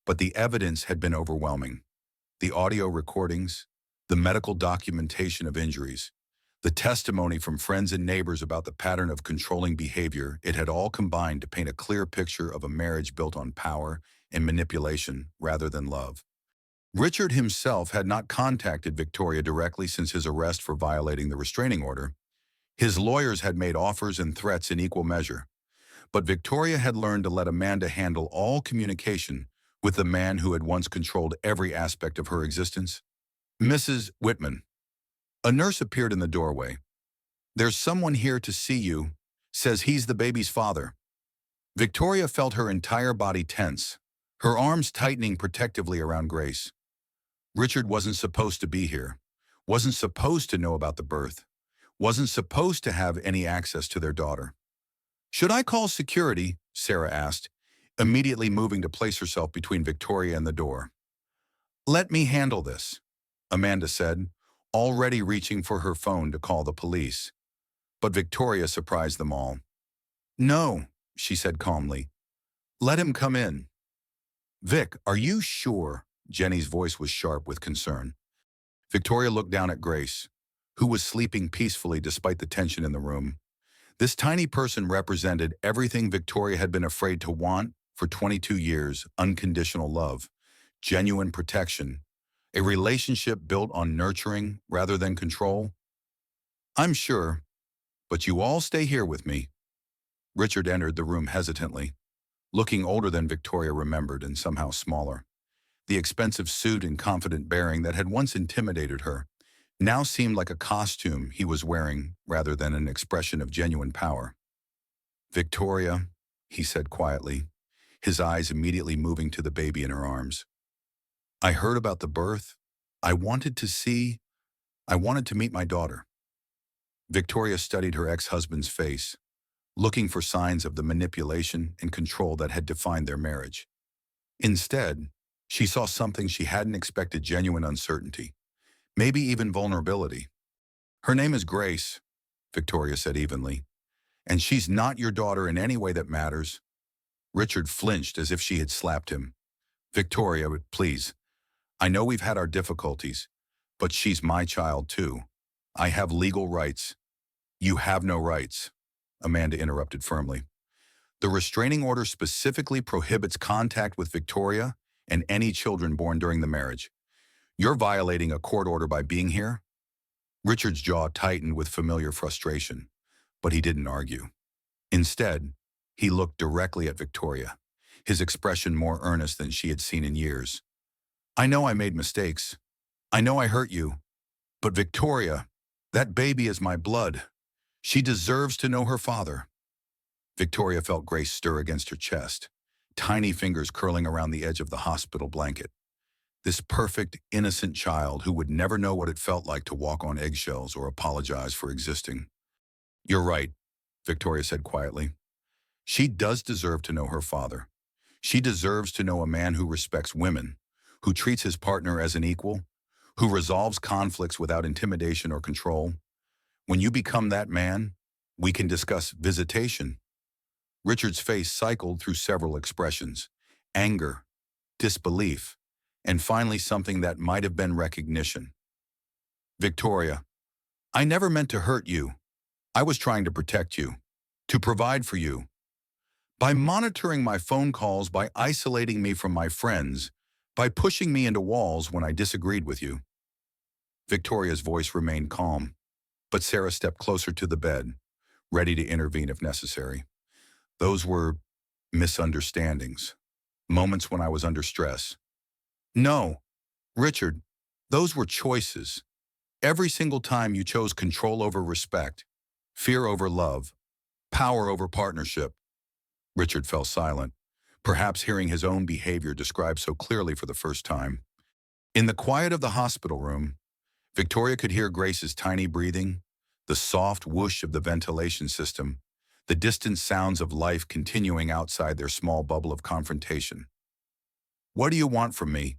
but the evidence had been overwhelming. The audio recordings, the medical documentation of injuries, the testimony from friends and neighbors about the pattern of controlling behavior, it had all combined to paint a clear picture of a marriage built on power and manipulation rather than love. Richard himself had not contacted Victoria directly since his arrest for violating the restraining order. His lawyers had made offers and threats in equal measure, but Victoria had learned to let Amanda handle all communication with the man who had once controlled every aspect of her existence. "Mrs. Whitman." A nurse appeared in the doorway. "There's someone here to see you. Says he's the baby's father." Victoria felt her entire body tense, her arms tightening protectively around Grace. Richard wasn't supposed to be here, wasn't supposed to know about the birth, wasn't supposed to have any access to their daughter. "Should I call security?" Sarah asked, immediately moving to place herself between Victoria and the door. "Let me handle this," Amanda said, already reaching for her phone to call the police. But Victoria surprised them all. "No," she said calmly. "Let him come in." "Vic, are you sure?" Jenny's voice was sharp with concern. Victoria looked down at Grace, who was sleeping peacefully despite the tension in the room. This tiny person represented everything Victoria had been afraid to want for 22 years: unconditional love, genuine protection, a relationship built on nurturing rather than control. "I'm sure, but you all stay here with me." Richard entered the room hesitantly, looking older than Victoria remembered and somehow smaller. The expensive suit and confident bearing that had once intimidated her now seemed like a costume he was wearing rather than an expression of genuine power. "Victoria," he said quietly, his eyes immediately moving to the baby in her arms. "I heard about the birth. I wanted to meet my daughter." Victoria studied her ex-husband's face, looking for signs of the manipulation and control that had defined their marriage. Instead, she saw something she hadn't expected: genuine uncertainty, maybe even vulnerability. "Her name is Grace," Victoria said evenly, "and she's not your daughter in any way that matters." Richard flinched as if she had slapped him. "Victoria, please. I know we've had our difficulties, but she's my child too. I have legal rights." "You have no rights," Amanda interrupted firmly. The restraining order specifically prohibits contact with Victoria and any children born during the marriage. You're violating a court order by being here? Richard's jaw tightened with familiar frustration, but he didn't argue. Instead, he looked directly at Victoria, his expression more earnest than she had seen in years. I know I made mistakes. I know I hurt you. But Victoria, that baby is my blood. She deserves to know her father. Victoria felt Grace stir against her chest, tiny fingers curling around the edge of the hospital blanket. This perfect, innocent child who would never know what it felt like to walk on eggshells or apologize for existing. You're right, Victoria said quietly. She does deserve to know her father. She deserves to know a man who respects women, who treats his partner as an equal, who resolves conflicts without intimidation or control. When you become that man, we can discuss visitation. Richard's face cycled through several expressions: anger, disbelief, and finally something that might have been recognition. Victoria, I never meant to hurt you. I was trying to protect you, to provide for you. By monitoring my phone calls, by isolating me from my friends, by pushing me into walls when I disagreed with you. Victoria's voice remained calm, but Sarah stepped closer to the bed, ready to intervene if necessary. Those were misunderstandings, moments when I was under stress. No, Richard, those were choices. Every single time you chose control over respect, fear over love, power over partnership. Richard fell silent, perhaps hearing his own behavior described so clearly for the first time. In the quiet of the hospital room, Victoria could hear Grace's tiny breathing, the soft whoosh of the ventilation system, the distant sounds of life continuing outside their small bubble of confrontation. What do you want from me?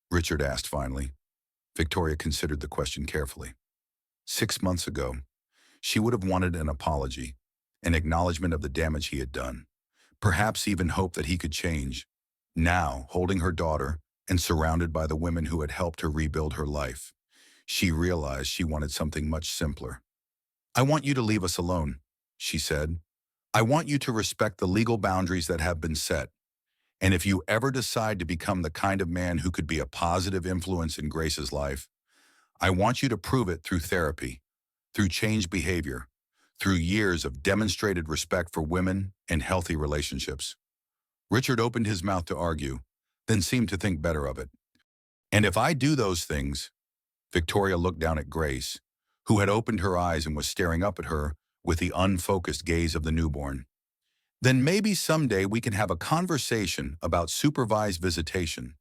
Richard asked finally. Victoria considered the question carefully. 6 months ago, she would have wanted an apology, an acknowledgement of the damage he had done, perhaps even hope that he could change. Now, holding her daughter and surrounded by the women who had helped her rebuild her life, she realized she wanted something much simpler. I want you to leave us alone, she said. I want you to respect the legal boundaries that have been set. And if you ever decide to become the kind of man who could be a positive influence in Grace's life, I want you to prove it through therapy, through changed behavior, through years of demonstrated respect for women and healthy relationships. Richard opened his mouth to argue, then seemed to think better of it. And if I do those things, Victoria looked down at Grace, who had opened her eyes and was staring up at her with the unfocused gaze of the newborn. Then maybe someday we can have a conversation about supervised visitation.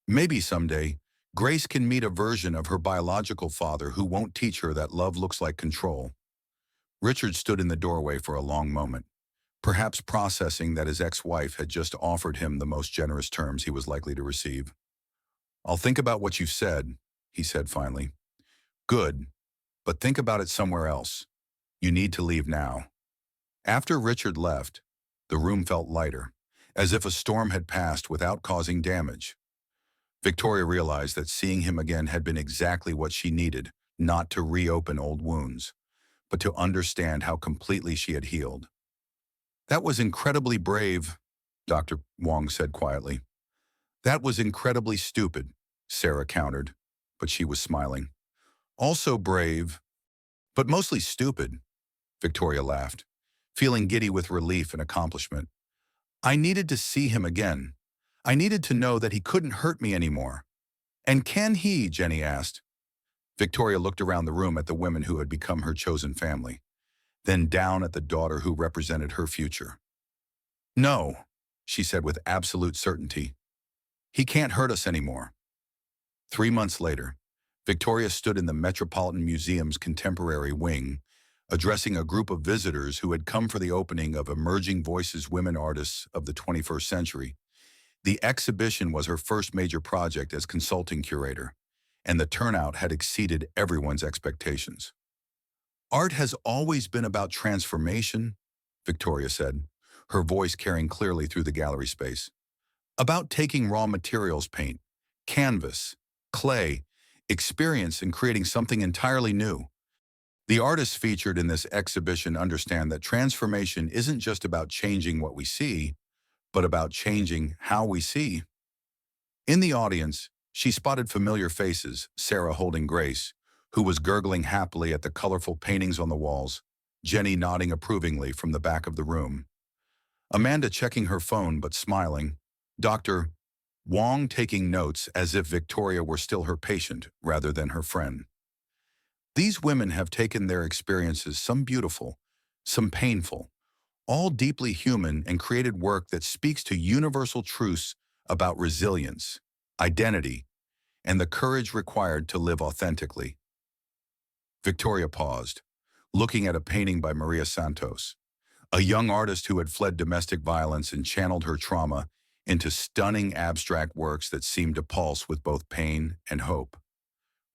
Maybe someday, Grace can meet a version of her biological father who won't teach her that love looks like control. Richard stood in the doorway for a long moment, perhaps processing that his ex-wife had just offered him the most generous terms he was likely to receive. I'll think about what you've said, he said finally. Good, but think about it somewhere else. You need to leave now. After Richard left, the room felt lighter, as if a storm had passed without causing damage. Victoria realized that seeing him again had been exactly what she needed, not to reopen old wounds, but to understand how completely she had healed. That was incredibly brave, Dr. Wong said quietly. That was incredibly stupid, Sarah countered, but she was smiling. Also brave, but mostly stupid, Victoria laughed, feeling giddy with relief and accomplishment. I needed to see him again. I needed to know that he couldn't hurt me anymore. And can he, Jenny asked. Victoria looked around the room at the women who had become her chosen family, then down at the daughter who represented her future. No, she said with absolute certainty. He can't hurt us anymore. 3 months later, Victoria stood in the Metropolitan Museum's contemporary wing, addressing a group of visitors who had come for the opening of Emerging Voices Women Artists of the 21st Century. The exhibition was her first major project as consulting curator, and the turnout had exceeded everyone's expectations. Art has always been about transformation, Victoria said, her voice carrying clearly through the gallery space. About taking raw materials, paint, canvas, clay, experience, and creating something entirely new. The artists featured in this exhibition understand that transformation isn't just about changing what we see, but about changing how we see. In the audience, she spotted familiar faces, Sarah holding Grace, who was gurgling happily at the colorful paintings on the walls, Jenny nodding approvingly from the back of the room, Amanda checking her phone but smiling, Dr. Wong taking notes as if Victoria were still her patient rather than her friend. These women have taken their experiences, some beautiful, some painful, all deeply human, and created work that speaks to universal truths about resilience, identity, and the courage required to live authentically. Victoria paused, looking at a painting by Maria Santos, a young artist who had fled domestic violence and channeled her trauma into stunning abstract works that seemed to pulse with both pain and hope.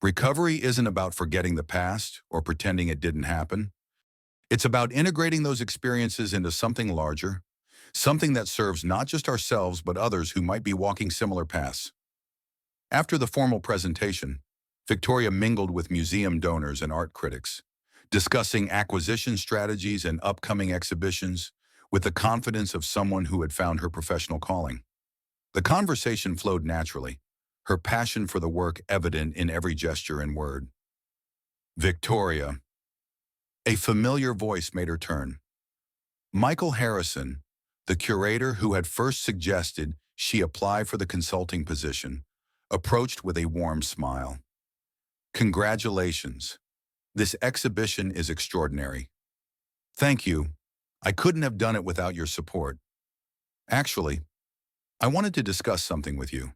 Recovery isn't about forgetting the past or pretending it didn't happen. It's about integrating those experiences into something larger, something that serves not just ourselves but others who might be walking similar paths. After the formal presentation, Victoria mingled with museum donors and art critics, discussing acquisition strategies and upcoming exhibitions with the confidence of someone who had found her professional calling. The conversation flowed naturally, her passion for the work evident in every gesture and word. Victoria. A familiar voice made her turn. Michael Harrison, the curator who had first suggested she apply for the consulting position, approached with a warm smile. Congratulations. This exhibition is extraordinary. Thank you. I couldn't have done it without your support. Actually, I wanted to discuss something with you.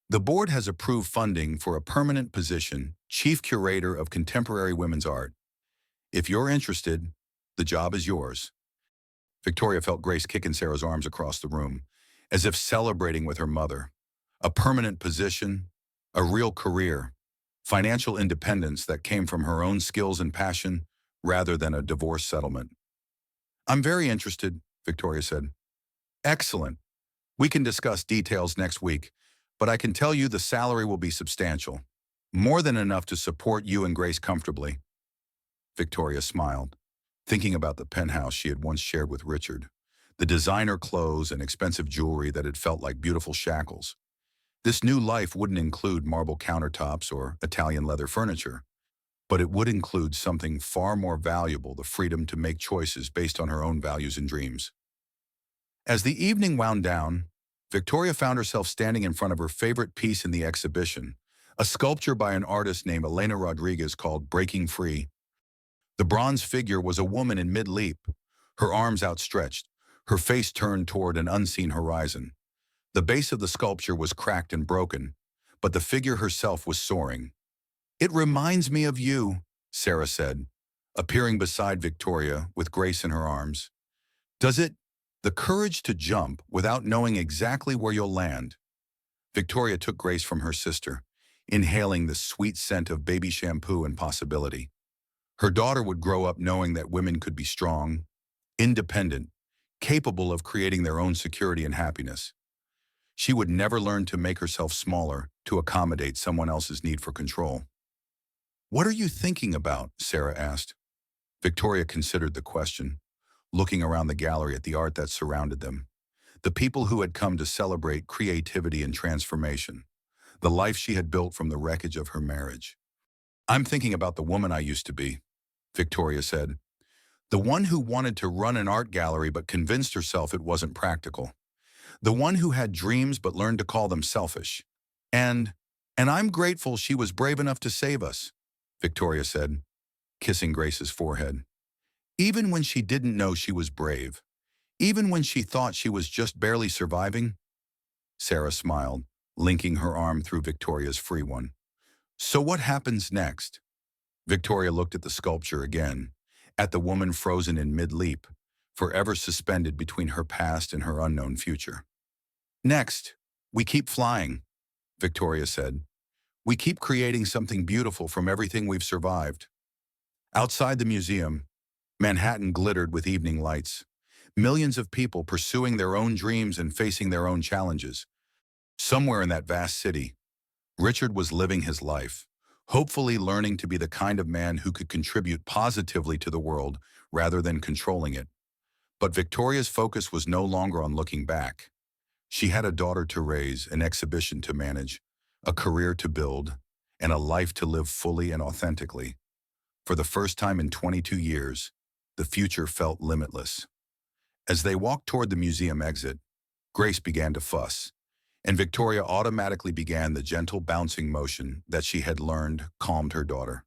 The board has approved funding for a permanent position, Chief Curator of Contemporary Women's Art. If you're interested, the job is yours. Victoria felt Grace kicking Sarah's arms across the room, as if celebrating with her mother. A permanent position, a real career, financial independence that came from her own skills and passion rather than a divorce settlement. I'm very interested, Victoria said. Excellent. We can discuss details next week, but I can tell you the salary will be substantial. More than enough to support you and Grace comfortably. Victoria smiled, thinking about the penthouse she had once shared with Richard, the designer clothes and expensive jewelry that had felt like beautiful shackles. This new life wouldn't include marble countertops or Italian leather furniture, but it would include something far more valuable, the freedom to make choices based on her own values and dreams. As the evening wound down, Victoria found herself standing in front of her favorite piece in the exhibition, a sculpture by an artist named Elena Rodriguez called Breaking Free. The bronze figure was a woman in mid-leap, her arms outstretched, her face turned toward an unseen horizon. The base of the sculpture was cracked and broken, but the figure herself was soaring. It reminds me of you, Sarah said, appearing beside Victoria with Grace in her arms. Does it? The courage to jump without knowing exactly where you'll land. Victoria took Grace from her sister, inhaling the sweet scent of baby shampoo and possibility. Her daughter would grow up knowing that women could be strong, independent, capable of creating their own security and happiness. She would never learn to make herself smaller to accommodate someone else's need for control. What are you thinking about? Sarah asked. Victoria considered the question, looking around the gallery at the art that surrounded them. The people who had come to celebrate creativity and transformation, the life she had built from the wreckage of her marriage. I'm thinking about the woman I used to be, Victoria said. The one who wanted to run an art gallery but convinced herself it wasn't practical. The one who had dreams but learned to call them selfish. And I'm grateful she was brave enough to save us, Victoria said, kissing Grace's forehead. Even when she didn't know she was brave, even when she thought she was just barely surviving, Sarah smiled, linking her arm through Victoria's free one. So what happens next? Victoria looked at the sculpture again, at the woman frozen in mid-leap, forever suspended between her past and her unknown future. Next, we keep flying, Victoria said. We keep creating something beautiful from everything we've survived. Outside the museum, Manhattan glittered with evening lights. Millions of people pursuing their own dreams and facing their own challenges. Somewhere in that vast city, Richard was living his life, hopefully learning to be the kind of man who could contribute positively to the world rather than controlling it. But Victoria's focus was no longer on looking back. She had a daughter to raise, an exhibition to manage, a career to build, and a life to live fully and authentically. For the first time in 22 years, the future felt limitless. As they walked toward the museum exit, Grace began to fuss, and Victoria automatically began the gentle bouncing motion that she had learned calmed her daughter.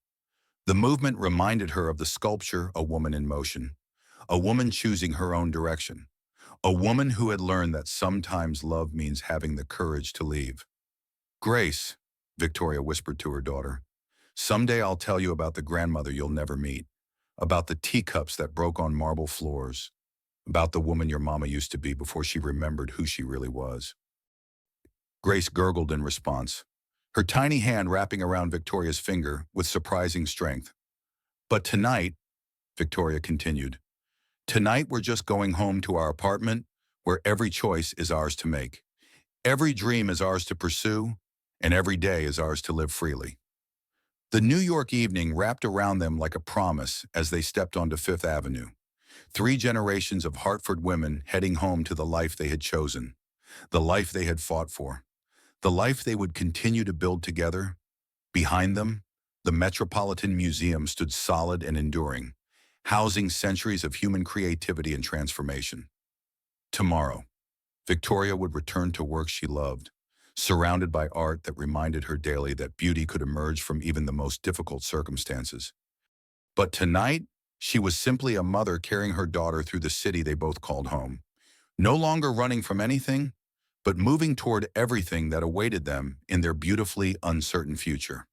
The movement reminded her of the sculpture A Woman in Motion, a woman choosing her own direction, a woman who had learned that sometimes love means having the courage to leave. Grace, Victoria whispered to her daughter, someday I'll tell you about the grandmother you'll never meet, about the teacups that broke on marble floors, about the woman your mama used to be before she remembered who she really was. Grace gurgled in response, her tiny hand wrapping around Victoria's finger with surprising strength. But tonight, Victoria continued, tonight we're just going home to our apartment where every choice is ours to make. Every dream is ours to pursue, and every day is ours to live freely. The New York evening wrapped around them like a promise as they stepped onto Fifth Avenue. 3 generations of Hartford women heading home to the life they had chosen, the life they had fought for, the life they would continue to build together. Behind them, the Metropolitan Museum stood solid and enduring, housing centuries of human creativity and transformation. Tomorrow, Victoria would return to work she loved, surrounded by art that reminded her daily that beauty could emerge from even the most difficult circumstances. But tonight, she was simply a mother carrying her daughter through the city they both called home, no longer running from anything, but moving toward everything that awaited them in their beautifully uncertain future.